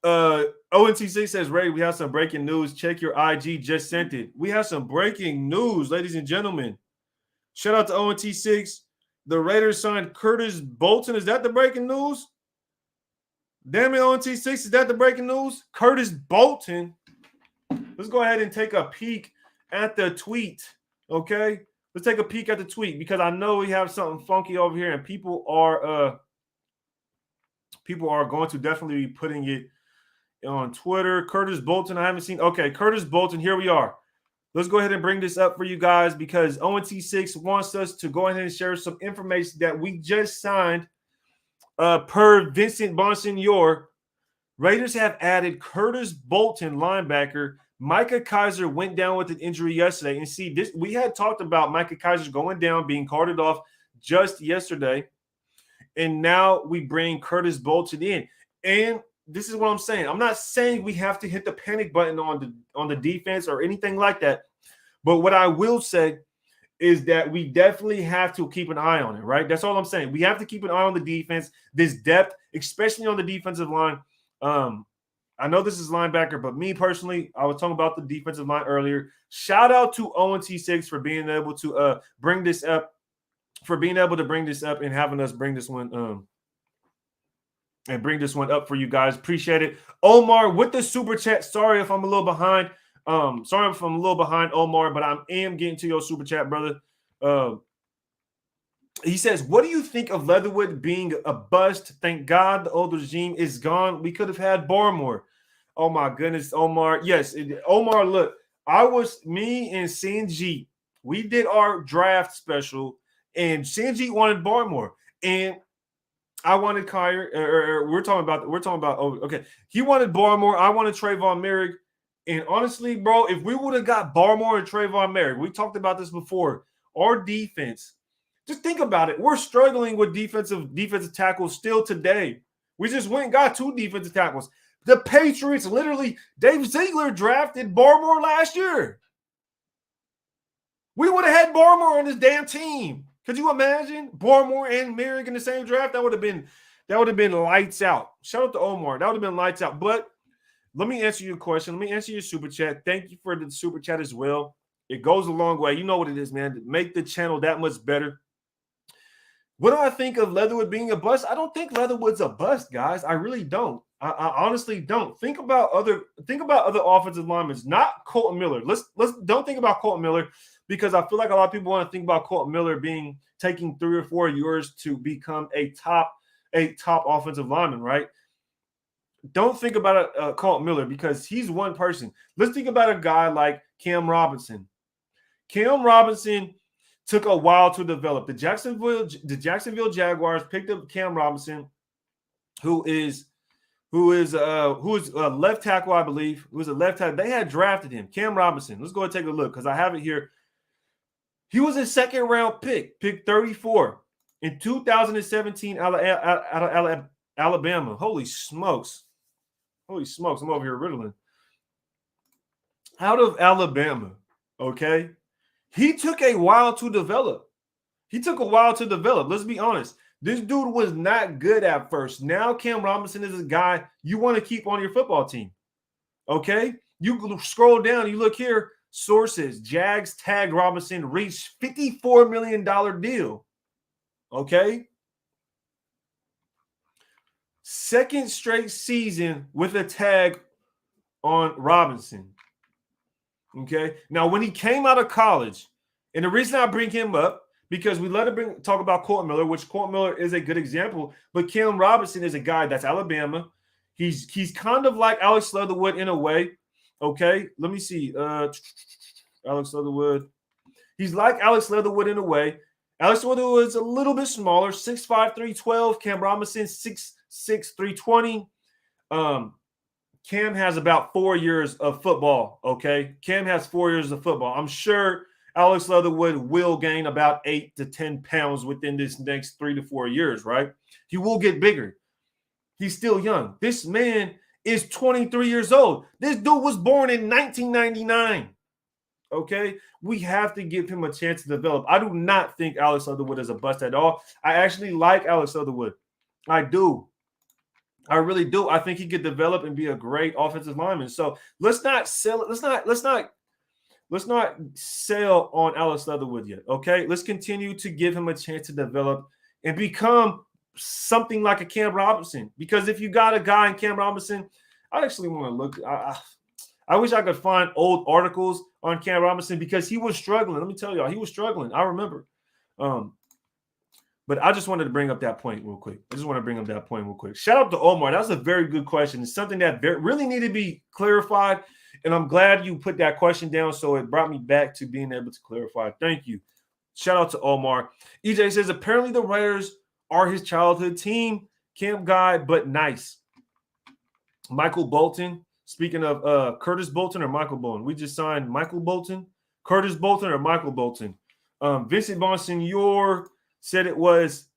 [SPEAKER 1] ONT6 says, Ray, we have some breaking news. Check your IG, just sent it. We have some breaking news, ladies and gentlemen. Shout out to ONT6. The Raiders signed Curtis Bolton. Is that the breaking news? Damn it, ONT6, is that the breaking news? Curtis Bolton. Let's go ahead and take a peek at the tweet, okay? Let's take a peek at the tweet because I know we have something funky over here and people are going to definitely be putting it on Twitter. Curtis Bolton, I haven't seen. Okay, Curtis Bolton, here we are. Let's go ahead and bring this up for you guys because ONT6 wants us to go ahead and share some information that we just signed per Vincent Bonsignor. Raiders have added Curtis Bolton, linebacker. Micah Kiser went down with an injury yesterday. And see, this we had talked about Micah Kiser going down, being carted off just yesterday. And now we bring Curtis Bolton in. And this is what I'm saying. I'm not saying we have to hit the panic button on the defense or anything like that. But what I will say is that we definitely have to keep an eye on it, right? That's all I'm saying. We have to keep an eye on the defense, this depth, especially on the defensive line. I know this is linebacker, but me personally, I was talking about the defensive line earlier. Shout out to ONT6 for being able to bring this up, and having us bring this one and bring this one up for you guys. Appreciate it. Omar with the super chat. Sorry if I'm a little behind. Omar, but I am getting to your super chat, brother. He says, what do you think of Leatherwood being a bust? Thank God the old regime is gone. We could have had Barmore. Oh, my goodness, Omar. Yes, Omar, look, me and Sanjeet, we did our draft special, and Sanjeet wanted Barmore. And I wanted Kyrie. We're talking about. Oh, okay. He wanted Barmore. I wanted Trayvon Merrick. And honestly, bro, if we would have got Barmore and Trayvon Merrick, we talked about this before. Our defense, just think about it. We're struggling with defensive tackles still today. We just went and got 2 defensive tackles. The Patriots, literally, Dave Ziegler drafted Barmore last year. We would have had Barmore on this damn team. Could you imagine Barmore and Merrick in the same draft? That would have been lights out. Shout out to Omar. That would have been lights out. But let me answer your question. Let me answer your super chat. Thank you for the super chat as well. It goes a long way. You know what it is, man. To make the channel that much better. What do I think of Leatherwood being a bust? I don't think Leatherwood's a bust, guys. I really don't. I honestly don't. Think about other offensive linemen, not Colton Miller. Let's don't think about Colton Miller, because I feel like a lot of people want to think about Colton Miller taking 3 or 4 years to become a top offensive lineman, right? Don't think about Colton Miller, because he's one person. Let's think about a guy like Cam Robinson. Cam Robinson took a while to develop. The Jacksonville Jaguars picked up Cam Robinson, who is a left tackle, I believe. Who was a left tackle. They had drafted him, Cam Robinson. Let's go and take a look, because I have it here. He was a second-round pick 34 in 2017 out of Alabama. Holy smokes. I'm over here riddling. Out of Alabama, okay? He took a while to develop. Let's be honest. This dude was not good at first. Now Cam Robinson is a guy you want to keep on your football team. Okay? You scroll down, you look here, sources, Jags tagged Robinson, reached $54 million deal. Okay? Second straight season with a tag on Robinson. Okay. Now, when he came out of college, and the reason I bring him up, because we let him talk about Colton Miller, which Colton Miller is a good example, but Cam Robinson is a guy that's Alabama. He's kind of like Alex Leatherwood in a way. Okay. Let me see. Alex Leatherwood. He's like Alex Leatherwood in a way. Alex Leatherwood is a little bit smaller, 6'5", 312. Cam Robinson, 6'6", 320. Cam has about 4 years of football, okay? Cam has 4 years of football. I'm sure Alex Leatherwood will gain about 8 to 10 pounds within this next 3 to 4 years, right? He will get bigger. He's still young. This man is 23 years old. This dude was born in 1999, okay? We have to give him a chance to develop. I do not think Alex Leatherwood is a bust at all. I actually like Alex Leatherwood. I do. I really do. I think he could develop and be a great offensive lineman. So let's not sell it. Let's not sell on Alex Leatherwood yet. Okay. Let's continue to give him a chance to develop and become something like a Cam Robinson. Because if you got a guy in Cam Robinson, I actually want to look. I wish I could find old articles on Cam Robinson, because he was struggling. Let me tell y'all, he was struggling. I remember. But I just wanted to bring up that point real quick. Shout out to Omar. That's a very good question. It's something that really needed to be clarified. And I'm glad you put that question down, so it brought me back to being able to clarify. Thank you. Shout out to Omar. EJ says, apparently the Raiders are his childhood team. Camp guy, but nice. Michael Bolton. Speaking of Curtis Bolton or Michael Bolton. We just signed Michael Bolton. Curtis Bolton or Michael Bolton. Vincent Bonsignor said it was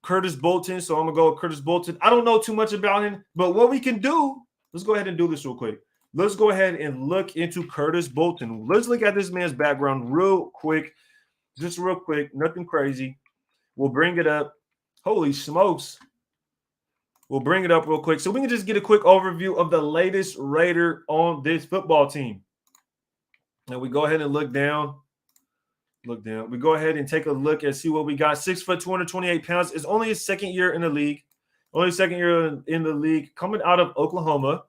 [SPEAKER 1] Curtis Bolton, so I'm going to go with Curtis Bolton. I don't know too much about him, but what we can do, let's go ahead and do this real quick. Let's go ahead and look into Curtis Bolton. Let's look at this man's background real quick, just real quick, nothing crazy. We'll bring it up. Holy smokes. We'll bring it up real quick so we can just get a quick overview of the latest Raider on this football team. And we go ahead and look down. We go ahead and take a look and see what we got. 6 foot, 228 pounds. It's only his second year in the league. Coming out of Oklahoma.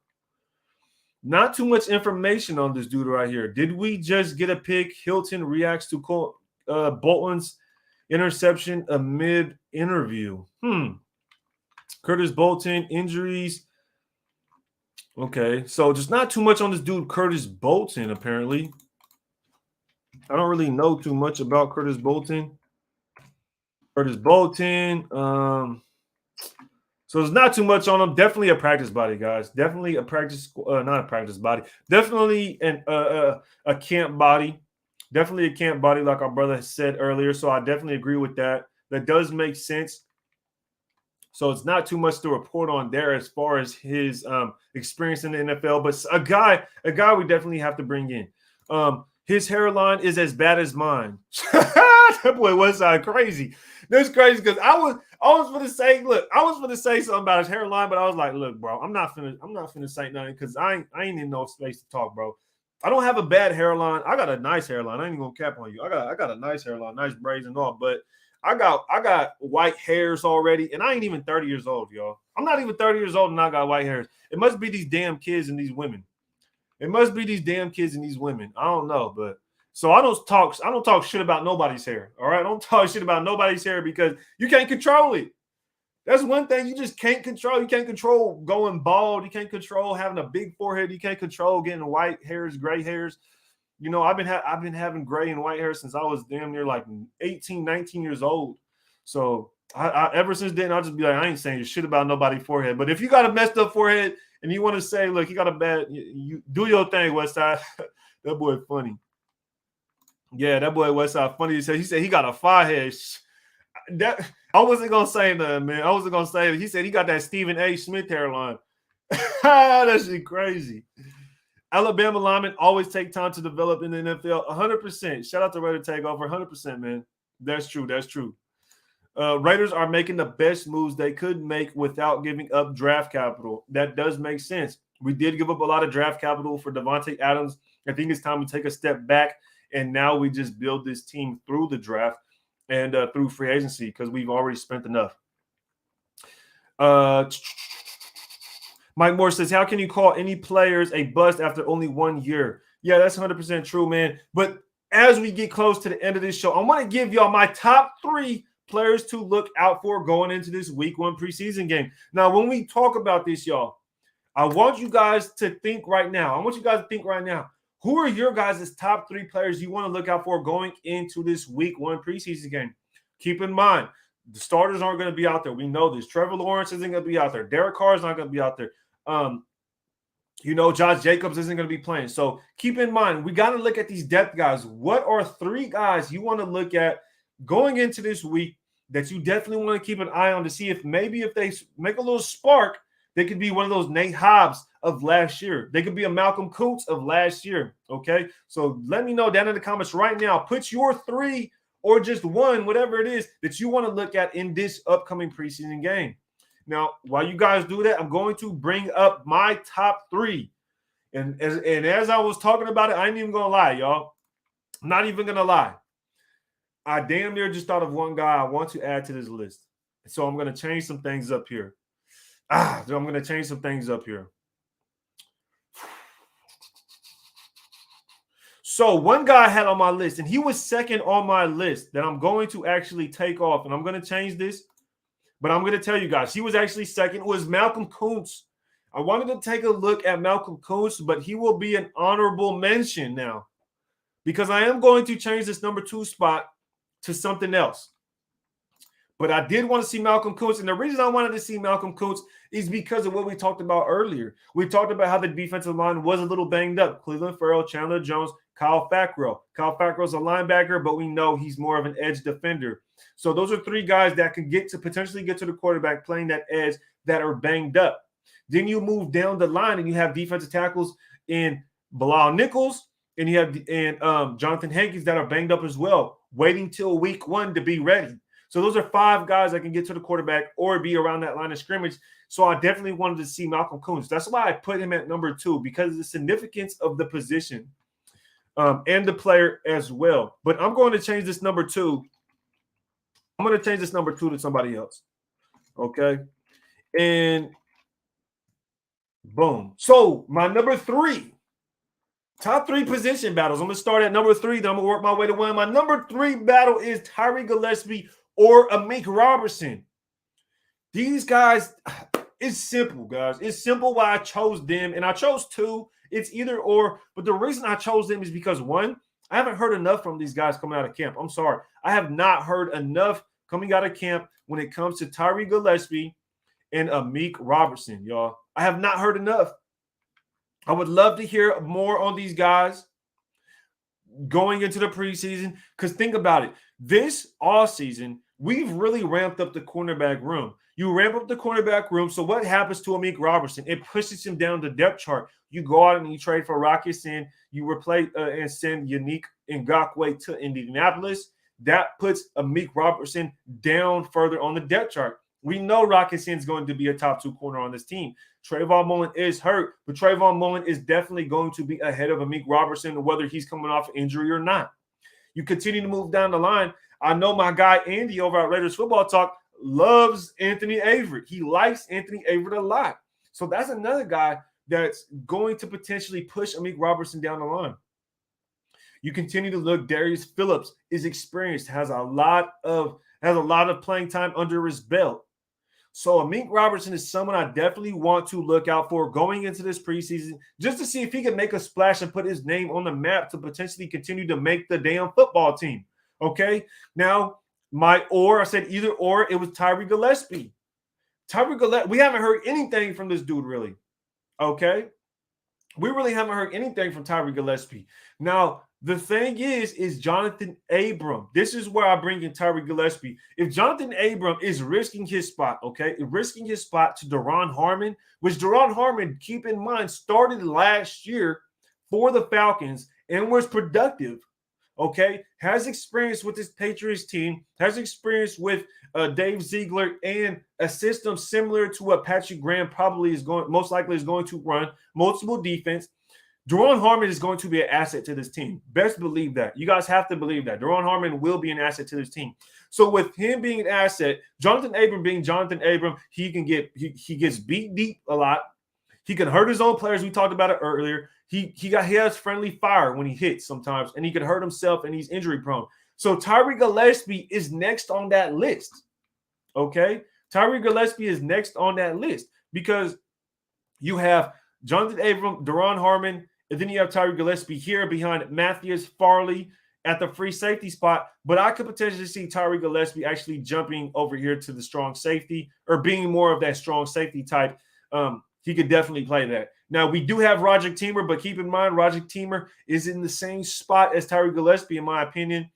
[SPEAKER 1] Not too much information on this dude right here. Did we just get a pick? Hilton reacts to Bolton's interception amid interview. Curtis Bolton, injuries. Okay, so just not too much on this dude, Curtis Bolton, apparently. I don't really know too much about Curtis Bolton. So there's not too much on him. Definitely a practice body, guys. Definitely a practice, not a practice body. Definitely a camp body. Definitely a camp body, like our brother said earlier. So I definitely agree with that. That does make sense. So it's not too much to report on there as far as his experience in the NFL. But a guy we definitely have to bring in. His hairline is as bad as mine. That boy Westside crazy. That's crazy because I was gonna say, look, I was gonna say something about his hairline, but I was like, look, bro, I'm not finna say nothing because I ain't in no space to talk, bro. I don't have a bad hairline. I got a nice hairline. I ain't gonna cap on you. I got a nice hairline, nice braids and all, but I got white hairs already, and I ain't even 30 years old, y'all. I'm not even 30 years old and I got white hairs. It must be these damn kids and these women. It must be these damn kids and these women. I don't know, but so I don't talk shit about nobody's hair. All right. I don't talk shit about nobody's hair because you can't control it. That's one thing you just can't control. You can't control going bald. You can't control having a big forehead. You can't control getting white hairs, gray hairs. You know, I've been having gray and white hair since I was damn near like 18, 19 years old. So I ever since then, I'll just be like, I ain't saying shit about nobody's forehead. But if you got a messed up forehead and you want to say, look, you got a bad, you do your thing, Westside. That boy funny. Yeah, that boy Westside funny. He said he got a forehead. That I wasn't gonna say nothing, man. I wasn't gonna say it. He said he got that Stephen A. Smith hairline. That shit crazy. Alabama linemen always take time to develop in the NFL. 100%. Shout out to Raider Takeover. 100%, man. That's true. That's true. Raiders are making the best moves they could make without giving up draft capital. That does make sense. We did give up a lot of draft capital for Devontae Adams. I think it's time to take a step back, and now we just build this team through the draft and through free agency because we've already spent enough. Mike Moore says, how can you call any players a bust after only 1 year? Yeah, that's 100% true, man. But as we get close to the end of this show, I want to give y'all my top 3 players to look out for going into this week 1 preseason game. Now, when we talk about this, y'all, I want you guys to think right now. Who are your guys' top 3 players you want to look out for going into this week 1 preseason game? Keep in mind, the starters aren't going to be out there. We know this. Trevor Lawrence isn't going to be out there. Derek Carr is not going to be out there. Josh Jacobs isn't going to be playing. So keep in mind, we got to look at these depth guys. What are 3 guys you want to look at going into this week that you definitely want to keep an eye on to see if maybe if they make a little spark, they could be one of those Nate Hobbs of last year. They could be a Malcolm Kuntz of last year, okay? So let me know down in the comments right now. Put your 3 or just 1, whatever it is, that you want to look at in this upcoming preseason game. Now, while you guys do that, I'm going to bring up my top 3. And as I was talking about it, I ain't even going to lie, y'all. I'm not even going to lie. I damn near just thought of one guy I want to add to this list. So I'm going to change some things up here. So one guy I had on my list, and he was second on my list that I'm going to actually take off, and I'm going to change this, but I'm going to tell you guys, he was actually second. It was Malcolm Kuntz. I wanted to take a look at Malcolm Kuntz, but he will be an honorable mention now because I am going to change this number 2 spot to something else. But I did want to see Malcolm Kuntz, and the reason I wanted to see Malcolm Kuntz is because of what we talked about earlier. We talked about how the defensive line was a little banged up. Cleveland Ferrell, Chandler Jones, Kyle Fackrell. Kyle Fackrell's a linebacker, but we know he's more of an edge defender. So those are 3 guys that can potentially get to the quarterback playing that edge that are banged up. Then you move down the line and you have defensive tackles in Bilal Nichols and you have Jonathan Hankins that are banged up as well, waiting till week 1 to be ready. So those are 5 guys that can get to the quarterback or be around that line of scrimmage. So I definitely wanted to see Malcolm Kuntz. That's why I put him at number 2 because of the significance of the position and the player as well. But I'm going to change this number 2. I'm going to change this number 2 to somebody else. Okay. And boom. So my number 3, top 3 position battles. I'm going to start at number 3. Then I'm going to work my way to 1. My number 3 battle is Tyree Gillespie or Amik Robertson. These guys, it's simple, guys. It's simple why I chose them. And I chose 2. It's either or. But the reason I chose them is because, 1, I haven't heard enough from these guys coming out of camp. I'm sorry. I have not heard enough coming out of camp when it comes to Tyree Gillespie and Amik Robertson, y'all. I have not heard enough. I would love to hear more on these guys going into the preseason because think about it. This offseason, we've really ramped up the cornerback room. You ramp up the cornerback room, so what happens to Amik Robertson? It pushes him down the depth chart. You go out and you trade for Rocky Sin. You replace and send Yannick Ngakoue to Indianapolis. that puts Amik Robertson down further on the depth chart. We know Rocketson is going to be a top 2 corner on this team. Trayvon Mullen is hurt, but Trayvon Mullen is definitely going to be ahead of Amik Robertson, whether he's coming off injury or not. You continue to move down the line. I know my guy Andy over at Raiders Football Talk loves Anthony Averett. He likes Anthony Averett a lot. So that's another guy that's going to potentially push Amik Robertson down the line. You continue to look. Darius Phillips is experienced, has a lot of playing time under his belt. So Amik Robertson is someone I definitely want to look out for going into this preseason, just to see if he can make a splash and put his name on the map to potentially continue to make the damn football team. Okay. Now, I said either or, it was Tyree Gillespie. We haven't heard anything from this dude, really. Okay. We really haven't heard anything from Tyree Gillespie. Now, the thing is Jonathan Abram. This is where I bring in Tyree Gillespie. If Jonathan Abram is risking his spot, to Daron Harmon, which Daron Harmon, keep in mind, started last year for the Falcons and was productive, okay, has experience with this Patriots team, has experience with Dave Ziegler and a system similar to what Patrick Graham most likely is going to run, multiple defense. Daron Harmon is going to be an asset to this team. Best believe that. You guys have to believe that. Daron Harmon will be an asset to this team. So with him being an asset, Jonathan Abram being Jonathan Abram, he gets beat deep a lot. He can hurt his own players. We talked about it earlier. He has friendly fire when he hits sometimes, and he can hurt himself, and he's injury prone. So Tyree Gillespie is next on that list. Okay? Tyree Gillespie is next on that list because you have Jonathan Abram, Daron Harmon, and then you have Tyree Gillespie here behind Matthias Farley at the free safety spot. But I could potentially see Tyree Gillespie actually jumping over here to the strong safety or being more of that strong safety type. He could definitely play that. Now, we do have Roger Teamer, but keep in mind, Roger Teamer is in the same spot as Tyree Gillespie, in my opinion.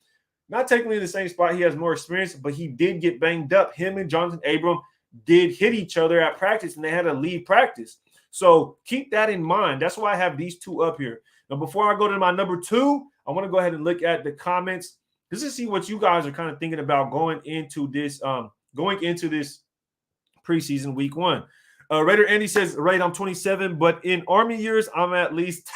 [SPEAKER 1] Not technically in the same spot. He has more experience, but he did get banged up. Him and Jonathan Abram did hit each other at practice, and they had to leave practice. So keep that in mind. That's why I have these two up here. Now, before I go to my number 2, I want to go ahead and look at the comments just to see what you guys are kind of thinking about going into this preseason week 1. Raider Andy says, Raid, I'm 27, but in Army years, I'm at least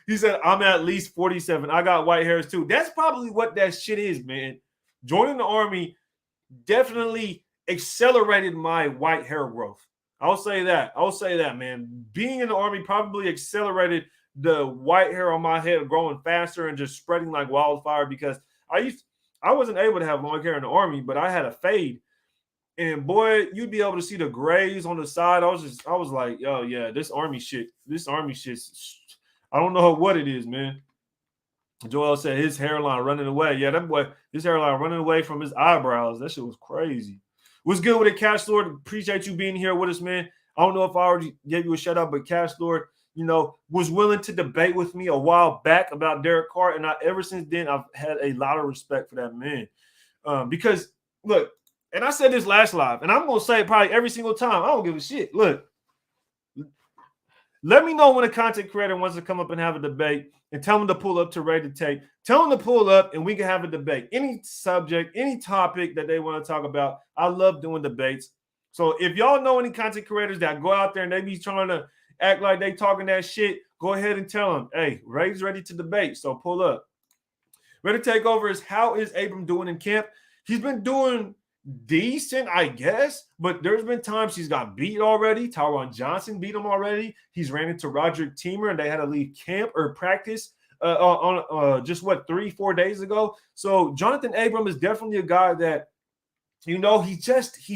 [SPEAKER 1] he said, I'm at least 47. I got white hairs too. That's probably what that shit is, man. Joining the Army definitely accelerated my white hair growth. I'll say that, man. Being in the Army probably accelerated the white hair on my head growing faster and just spreading like wildfire because I wasn't able to have long hair in the Army, but I had a fade. And boy, you'd be able to see the grays on the side. I was like, oh yeah, this army shit, I don't know what it is, man. Joel said his hairline running away. Yeah, that boy, his hairline running away from his eyebrows. That shit was crazy. What's good with it, Cash Lord? Appreciate you being here with us, man. I don't know if I already gave you a shout out, but Cash Lord, was willing to debate with me a while back about Derek Carr, and ever since then, I've had a lot of respect for that man. Because look, and I said this last live, and I'm gonna say it probably every single time. I don't give a shit. Look, let me know when a content creator wants to come up and have a debate, and tell them to pull up to Ready to Tape. Tell them to pull up, and we can have a debate. Any subject, any topic that they want to talk about. I love doing debates. So if y'all know any content creators that go out there and they be trying to act like they talking that shit, go ahead and tell them, hey, Ray's ready to debate, so pull up. Ready to Take Over is how is Abram doing in camp? He's been doing decent, I guess, but there's been times he's got beat already. Tyron Johnson beat him already. He's ran into Roderick Teamer, and they had to leave camp or practice on 3-4 days ago. So Jonathan Abram is definitely a guy that, he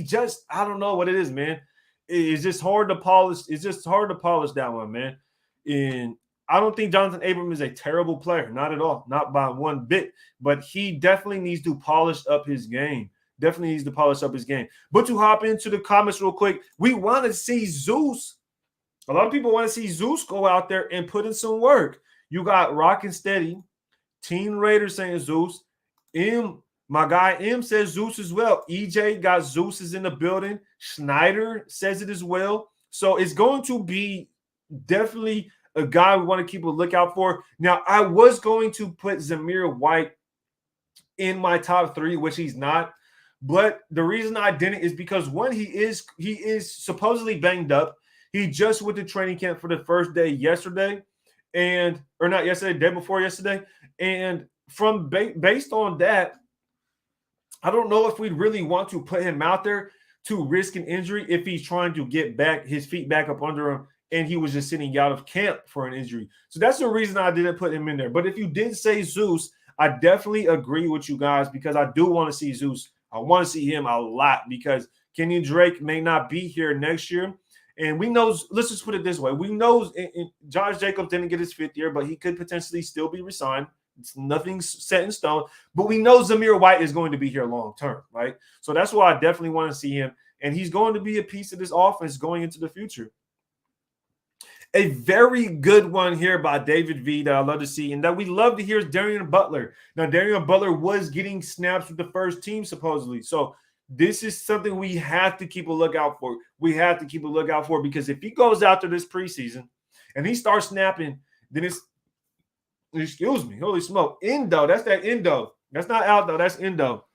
[SPEAKER 1] just I don't know what it is, man. It's just hard to polish. It's just hard to polish that one, man. And I don't think Jonathan Abram is a terrible player, not at all, not by one bit. But he definitely needs to polish up his game. But to hop into the comments real quick, we want to see Zeus. A lot of people want to see Zeus go out there and put in some work. You got Rock and Steady, Teen Raiders saying Zeus. My guy M says Zeus as well. EJ got Zeus is in the building. Schneider says it as well. So it's going to be definitely a guy we want to keep a lookout for. Now, I was going to put Zamir White in my top 3, which he's not. But the reason I didn't is because one, he is supposedly banged up. He just went to training camp for the first day yesterday, or not yesterday, day before yesterday. And from based on that, I don't know if we'd really want to put him out there to risk an injury if he's trying to get back his feet back up under him and he was just sitting out of camp for an injury. So that's the reason I didn't put him in there. But if you did say Zeus, I definitely agree with you guys because I do want to see Zeus. I want to see him a lot because Kenyon Drake may not be here next year. And we know, let's just put it this way. We know Josh Jacobs didn't get his 5th year, but he could potentially still be resigned. It's nothing's set in stone. But we know Zamir White is going to be here long term, right? So that's why I definitely want to see him. And he's going to be a piece of this offense going into the future. A very good one here by David V that I love to see and that we love to hear is Darian Butler. Now, Darian Butler was getting snaps with the first team, supposedly. So this is something we have to keep a lookout for. We have to keep a lookout for because if he goes out to this preseason and he starts snapping, then it's, excuse me, holy smoke, endo. That's that endo. That's not out, though. That's endo.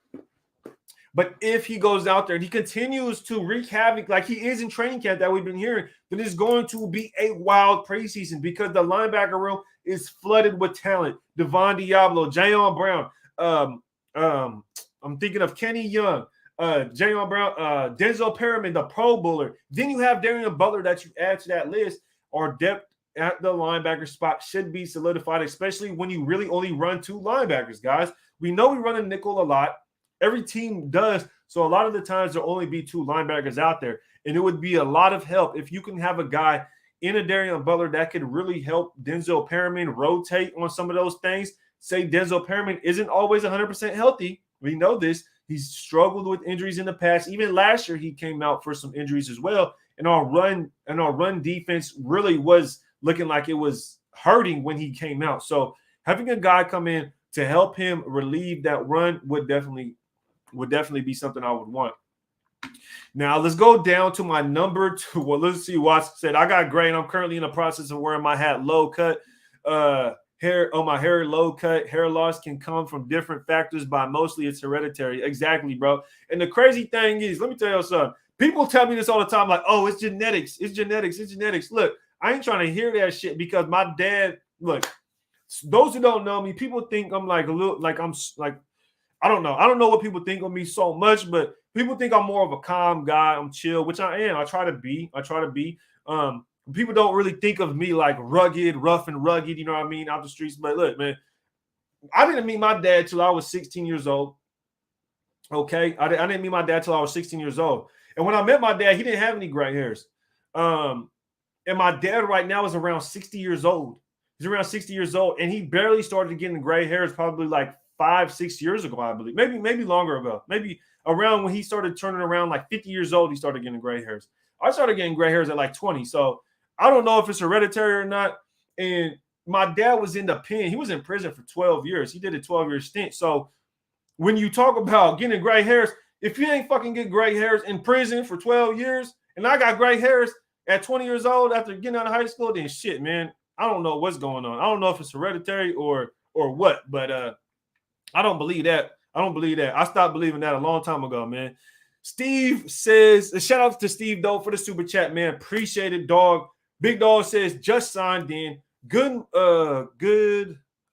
[SPEAKER 1] But if he goes out there and he continues to wreak havoc like he is in training camp that we've been hearing, then it's going to be a wild preseason because the linebacker room is flooded with talent. Devon Diablo, Jayon Brown. I'm thinking of Kenny Young, Jayon Brown, Denzel Perriman, the Pro Bowler. Then you have Darian Butler that you add to that list. Our depth at the linebacker spot should be solidified, especially when you really only run 2 linebackers, guys. We know we run a nickel a lot. Every team does. So a lot of the times there'll only be 2 linebackers out there. And it would be a lot of help if you can have a guy in a Darian Butler that could really help Denzel Perriman rotate on some of those things. Say Denzel Perriman isn't always 100% healthy. We know this. He's struggled with injuries in the past. Even last year, he came out for some injuries as well. And our run defense really was looking like it was hurting when he came out. So having a guy come in to help him relieve that run would definitely be something I would want. Now, let's go down to my number 2. Well, let's see. Watson said, I got gray, and I'm currently in the process of wearing my hat low cut. Hair on my hair low cut. Hair loss can come from different factors, but mostly it's hereditary. Exactly, bro. And the crazy thing is, let me tell you something. People tell me this all the time, like, oh, it's genetics. It's genetics. It's genetics. Look, I ain't trying to hear that shit because my dad, look, those who don't know me, people think I'm like a little, like I'm like, I don't know. I don't know what people think of me so much, but people think I'm more of a calm guy. I'm chill, which I am. I try to be. People don't really think of me like rugged, rough and rugged, you know what I mean, out the streets. But look, man, I didn't meet my dad till I was 16 years old. Okay? I didn't meet my dad till I was 16 years old. And when I met my dad, he didn't have any gray hairs. And my dad right now is around 60 years old. He's around 60 years old, and he barely started getting gray hairs probably like 5-6 years ago, I believe. Maybe longer ago. Maybe around when he started turning around like 50 years old, he started getting gray hairs. I started getting gray hairs at like 20. So I don't know if it's hereditary or not. And my dad was in the pen. He was in prison for 12 years. He did a 12-year stint. So when you talk about getting gray hairs, if you ain't fucking get gray hairs in prison for 12 years, and I got gray hairs at 20 years old after getting out of high school, then shit, man, I don't know what's going on. I don't know if it's hereditary or what, but I don't believe that. I stopped believing that a long time ago, man. Steve says, shout out to Steve, though, for the super chat, man. Appreciate it, dog. Big Dog says, just signed in. Good.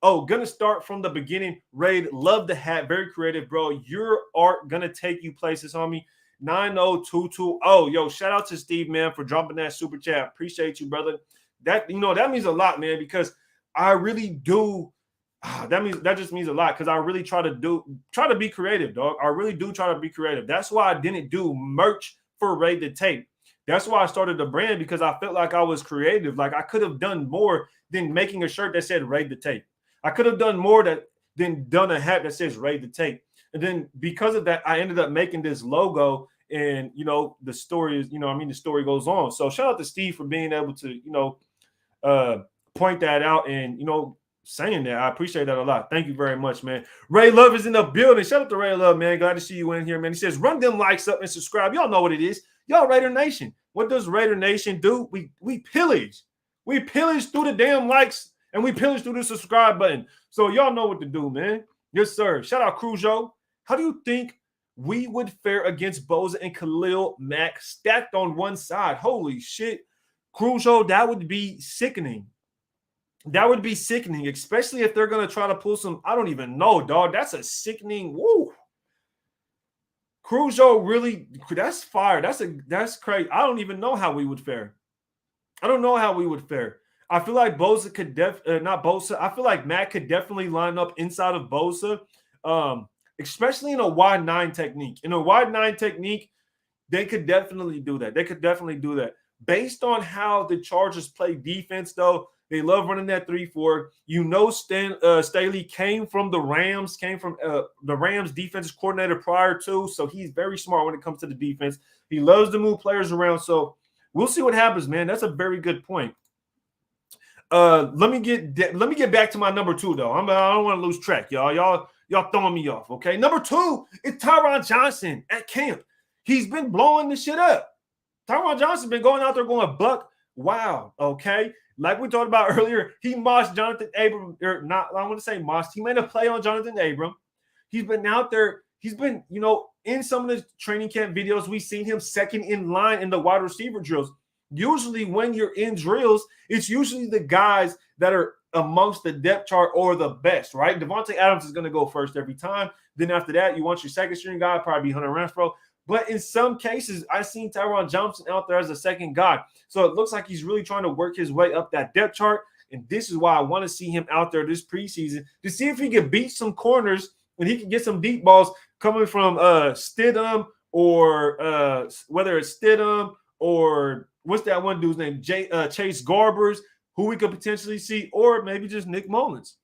[SPEAKER 1] Oh, gonna start from the beginning. Raid, love the hat. Very creative, bro. Your art gonna take you places, homie. 90220. Yo, shout out to Steve, man, for dropping that super chat. Appreciate you, brother. That means a lot, man, because I really do. That just means a lot because I really try to be creative, dog. I really do try to be creative. That's why I didn't do merch for Raid the Tape. That's why I started the brand because I felt like I was creative. Like I could have done more than making a shirt that said Raid the Tape. I could have done more than done a hat that says Raid the Tape. And then because of that, I ended up making this logo. And the story is, the story goes on. So shout out to Steve for being able to, point that out and saying that. I appreciate that a lot. Thank you very much, man. Ray Love is in the building. Shout out to Ray Love, man. Glad to see you in here, man. He says, run them likes up and subscribe. Y'all know what it is. Y'all Raider Nation. What does Raider Nation do? We pillage. We pillage through the damn likes and we pillage through the subscribe button. So y'all know what to do, man. Yes, sir. Shout out Crujo. How do you think we would fare against Bosa and Khalil Mack stacked on one side? Holy shit. Crujo, that would be sickening. That would be sickening, especially if they're going to try to pull some. I don't even know, dog. That's a sickening. Woo. Crujo really, that's fire. That's crazy. I don't even know how we would fare. I don't know how we would fare. I feel like Bosa could not Bosa. I feel like Matt could definitely line up inside of Bosa, especially in a wide 9 technique. In a wide 9 technique, they could definitely do that. They could definitely do that. Based on how the Chargers play defense, though, they love running that 3-4. You know, Staley came from the Rams, the Rams defensive coordinator prior to, so he's very smart when it comes to the defense. He loves to move players around, so we'll see what happens, man. That's a very good point. Let me get back to my number 2, though. I don't want to lose track, y'all. Y'all throwing me off, okay? Number 2 is Tyron Johnson at camp. He's been blowing the shit up. Tyron Johnson been going out there going buck. Wow, okay? Like we talked about earlier, he moshed Jonathan Abram, or not, I want to say moshed. He made a play on Jonathan Abram. He's been out there. He's been, in some of the training camp videos, we've seen him second in line in the wide receiver drills. Usually when you're in drills, it's usually the guys that are amongst the depth chart or the best, right? Devontae Adams is going to go first every time. Then after that, you want your second string guy, probably be Hunter Renfrow. But in some cases, I've seen Tyron Johnson out there as a second guy. So it looks like he's really trying to work his way up that depth chart. And this is why I want to see him out there this preseason to see if he can beat some corners and he can get some deep balls coming from Stidham or whether it's Stidham or what's that one dude's name? Chase Garbers, who we could potentially see, or maybe just Nick Mullins.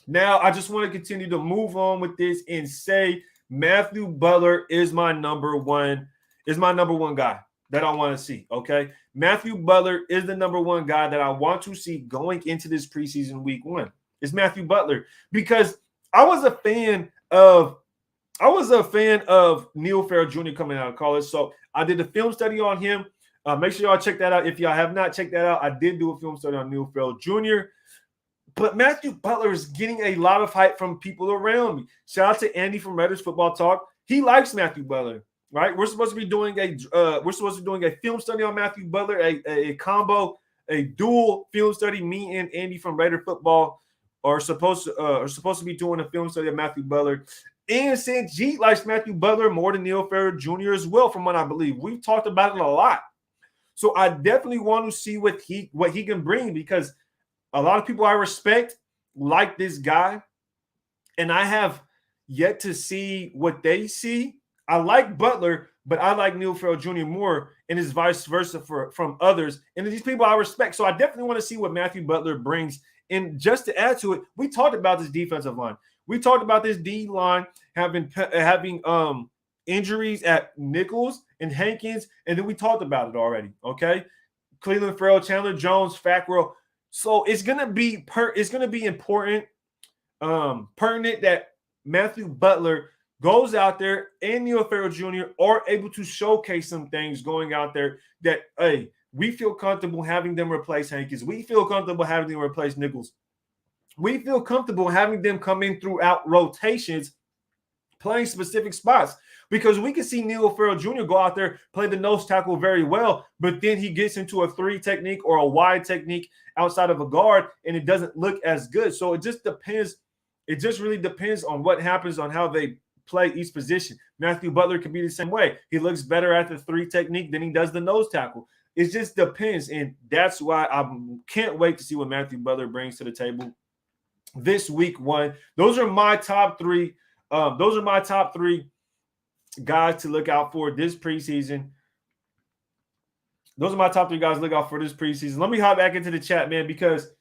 [SPEAKER 1] Now, I just want to continue to move on with this and say Matthew Butler is my number one guy that I want to see, okay? Matthew Butler is the number 1 guy that I want to see going into this preseason week 1. It's Matthew Butler because I was a fan of Neil Farrell Jr. coming out of college. So I did a film study on him. Make sure y'all check that out. If y'all have not checked that out, I did do a film study on Neil Farrell Jr. But Matthew Butler is getting a lot of hype from people around me. Shout out to Andy from Raiders Football Talk. He likes Matthew Butler, right? We're supposed to be doing a film study on Matthew Butler, a combo, a dual film study. Me and Andy from Raider Football are supposed to be doing a film study of Matthew Butler. And Sanjeet likes Matthew Butler more than Neil Farrell Jr. as well, from what I believe. We've talked about it a lot. So I definitely want to see what he can bring because a lot of people I respect like this guy, and I have yet to see what they see. I like Butler, but I like Neil Farrell Jr. more, and it's vice versa from others. And these people I respect. So I definitely want to see what Matthew Butler brings. And just to add to it, we talked about this defensive line. We talked about this D line having injuries at Nichols and Hankins, and then we talked about it already. Okay, Cleveland Farrell, Chandler Jones, Fackrell. So it's gonna be important, pertinent that Matthew Butler goes out there and Neil Farrell Jr. are able to showcase some things going out there that we feel comfortable having them replace Hankins. We feel comfortable having them replace Nichols. We feel comfortable having them come in throughout rotations, playing specific spots, because we can see Neil Farrell Jr. go out there, play the nose tackle very well, but then he gets into a 3 technique or a wide technique outside of a guard, and it doesn't look as good. So it just depends. It just really depends on what happens on how they play each position. Matthew Butler could be the same way. He looks better at the 3 technique than he does the nose tackle. It just depends, and that's why I can't wait to see what Matthew Butler brings to the table this week 1. Those are my top 3. Those are my top 3 guys to look out for this preseason. Those are my top 3 guys to look out for this preseason. Let me hop back into the chat, man, because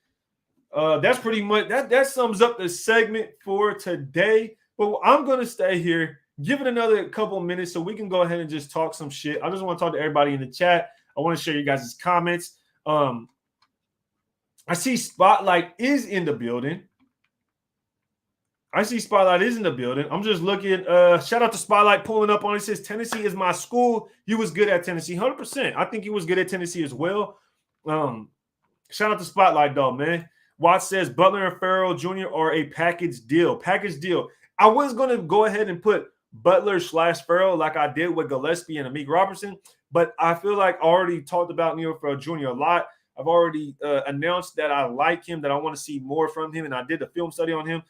[SPEAKER 1] that's pretty much that sums up the segment for today. But I'm going to stay here, give it another couple of minutes so we can go ahead and just talk some shit. I just want to talk to everybody in the chat. I want to share you guys' comments. I see Spotlight is in the building. I'm just looking. Shout out to Spotlight pulling up on it. It says, Tennessee is my school. You was good at Tennessee. 100%. I think he was good at Tennessee as well. Shout out to Spotlight, though, man. Watts says Butler and Farrell Jr. are a package deal. Package deal. I was going to go ahead and put Butler / Farrell like I did with Gillespie and Amik Robertson, but I feel like I already talked about Neil Farrell Jr. a lot. I've already announced that I like him, that I want to see more from him, and I did a film study on him.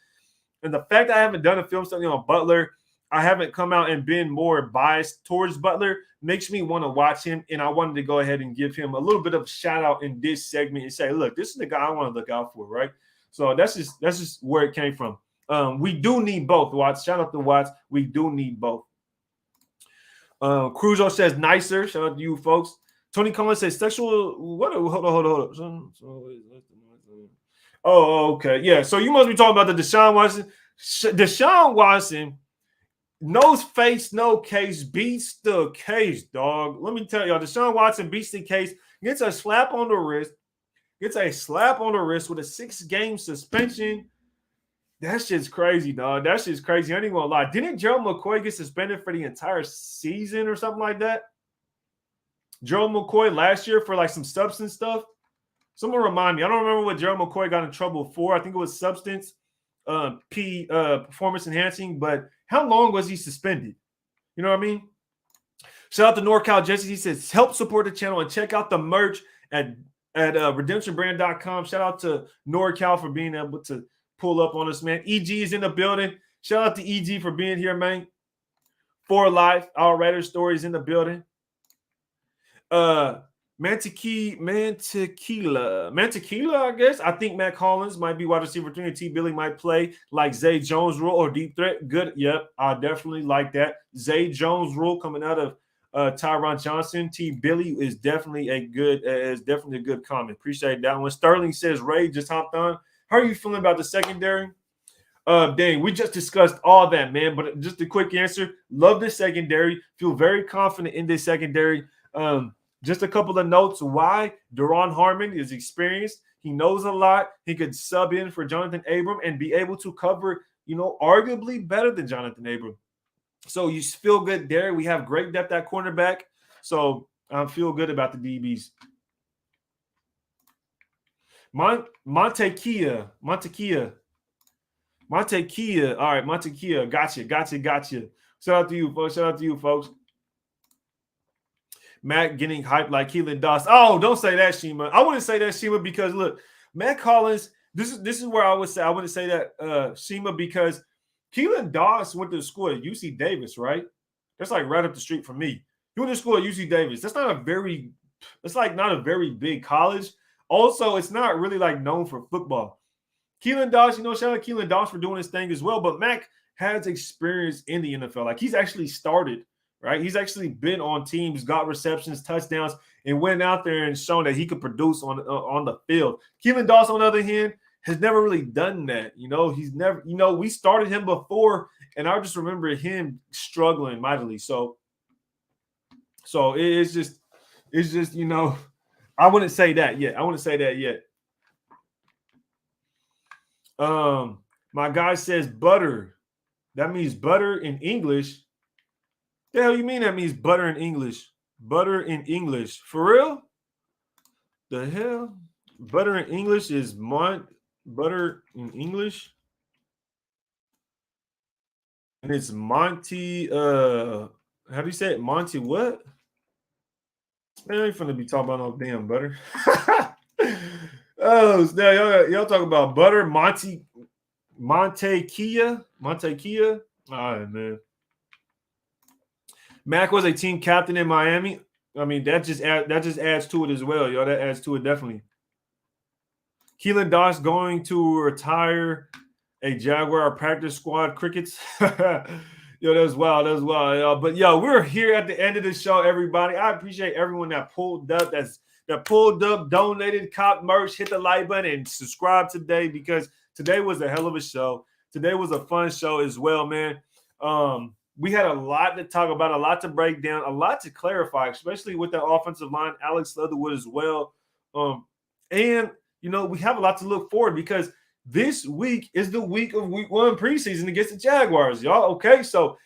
[SPEAKER 1] And the fact that I haven't done a film study on Butler, I haven't come out and been more biased towards Butler, makes me want to watch him. And I wanted to go ahead and give him a little bit of a shout out in this segment and say, look, this is the guy I want to look out for, right? So that's just where it came from. We do need both, Watts. Shout out to Watts. We do need both. Cruzo says nicer. Shout out to you folks. Tony Collins says sexual. What? Hold on. Oh, okay. Yeah. So you must be talking about the Deshaun Watson. Deshaun Watson, no face, no case, beats the case, dog. Let me tell y'all, Deshaun Watson beats the case, gets a slap on the wrist with a 6-game suspension. That shit's crazy, dog. That shit's crazy. I ain't gonna lie. Didn't Gerald McCoy get suspended for the entire season or something like that? Gerald McCoy last year for like some substance stuff. Someone remind me. I don't remember what Gerald McCoy got in trouble for. I think it was substance, performance enhancing. But how long was he suspended? You know what I mean? Shout out to NorCal Jesse. He says, help support the channel and check out the merch at redemptionbrand.com. Shout out to NorCal for being able to pull up on us, man. EG is in the building. Shout out to EG for being here, man. For life, our Raiders stories in the building. Mantequilla, I guess. I think Matt Collins might be wide receiver 3 and T. Billy might play like Zay Jones rule or deep threat. Good. Yep. I definitely like that. Zay Jones rule coming out of Tyron Johnson. T. Billy is definitely a good comment. Appreciate that one. Sterling says Ray just hopped on. How are you feeling about the secondary? Dang, we just discussed all that, man. But just a quick answer. Love the secondary. Feel very confident in this secondary. Just a couple of notes why Daron Harmon is experienced. He knows a lot. He could sub in for Jonathan Abram and be able to cover, arguably better than Jonathan Abram. So you feel good there. We have great depth at cornerback. So I feel good about the DBs. Montekia. All right, Montekia. Gotcha. Shout out to you, folks. Matt getting hyped like Keelan Doss. Oh, don't say that, Shima. I wouldn't say that, Shima, because look, Matt Collins. This is where I would say I wouldn't say that, Shima, because Keelan Doss went to school at UC Davis, right? That's like right up the street from me. He went to school at UC Davis. It's not a very big college. Also, it's not really like known for football. Keelan Doss, shout out to Keelan Doss for doing his thing as well. But Mac has experience in the NFL. Like he's actually started. Right, he's actually been on teams, got receptions, touchdowns, and went out there and shown that he could produce on the field. Keelan Doss, on the other hand, has never really done that. He's never. We started him before, and I just remember him struggling mightily. So it's just. I wouldn't say that yet. My guy says butter. That means butter in English. The hell you mean that means butter in English? Butter in English. For real? The hell? Butter in English is butter in English. And it's Monty. How do you say it? Monty what? Man, I ain't finna be talking about no damn butter. Oh, now y'all talk about butter. Montekia. All right, man. Mac was a team captain in Miami. I mean, that just adds to it as well, yo. That adds to it definitely. Keelan Doss going to retire a Jaguar practice squad crickets. Yo, that's wild. Yo. But yo, we're here at the end of the show, everybody. I appreciate everyone that pulled up, donated, cop merch, hit the like button, and subscribe today because today was a hell of a show. Today was a fun show as well, man. We had a lot to talk about, a lot to break down, a lot to clarify, especially with the offensive line, Alex Leatherwood as well. And, we have a lot to look forward because this week is the week of week 1 preseason against the Jaguars, y'all. Okay, so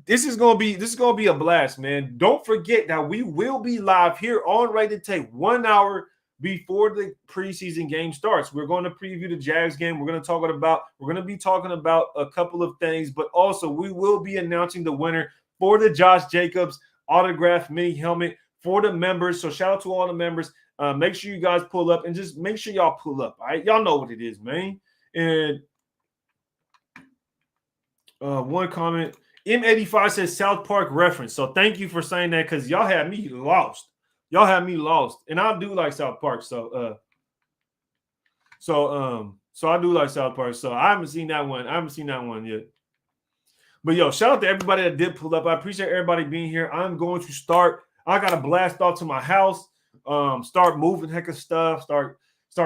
[SPEAKER 1] this is gonna be a blast, man. Don't forget that we will be live here on Rated Tape 1 hour before the preseason game starts. We're going to preview the Jags game. We're going to be talking about a couple of things, but also we will be announcing the winner for the Josh Jacobs autographed mini helmet for the members. So shout out to all the members. Make sure you guys pull up, and just make sure y'all pull up. All right, y'all know what it is, man. And one comment, M85 says South Park reference. So thank you for saying that, because y'all had me lost. And I do like South Park. So I do like South Park. So I haven't seen that one yet. But yo, shout out to everybody that did pull up. I appreciate everybody being here. I'm going to start. I got to blast off to my house. Start moving heck of stuff. Start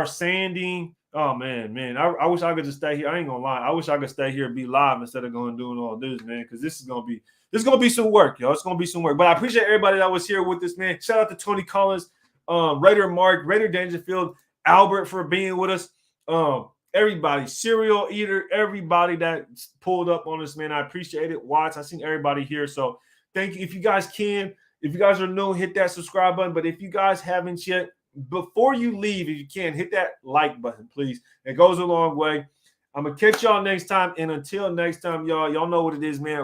[SPEAKER 1] sanding. Oh man. I wish I could just stay here. I ain't gonna lie. I wish I could stay here and be live instead of going doing all this, man. Because this is gonna be some work, yo. It's gonna be some work. But I appreciate everybody that was here with us, man. Shout out to Tony Collins, Raider Mark, Raider Dangerfield, Albert for being with us. Everybody, Serial Eater, everybody that pulled up on us, man. I appreciate it. Watts, I seen everybody here. So thank you. If you guys are new, hit that subscribe button. But if you guys haven't yet, before you leave, if you can, hit that like button, please. It goes a long way. I'm going to catch y'all next time. And until next time, y'all know what it is, man.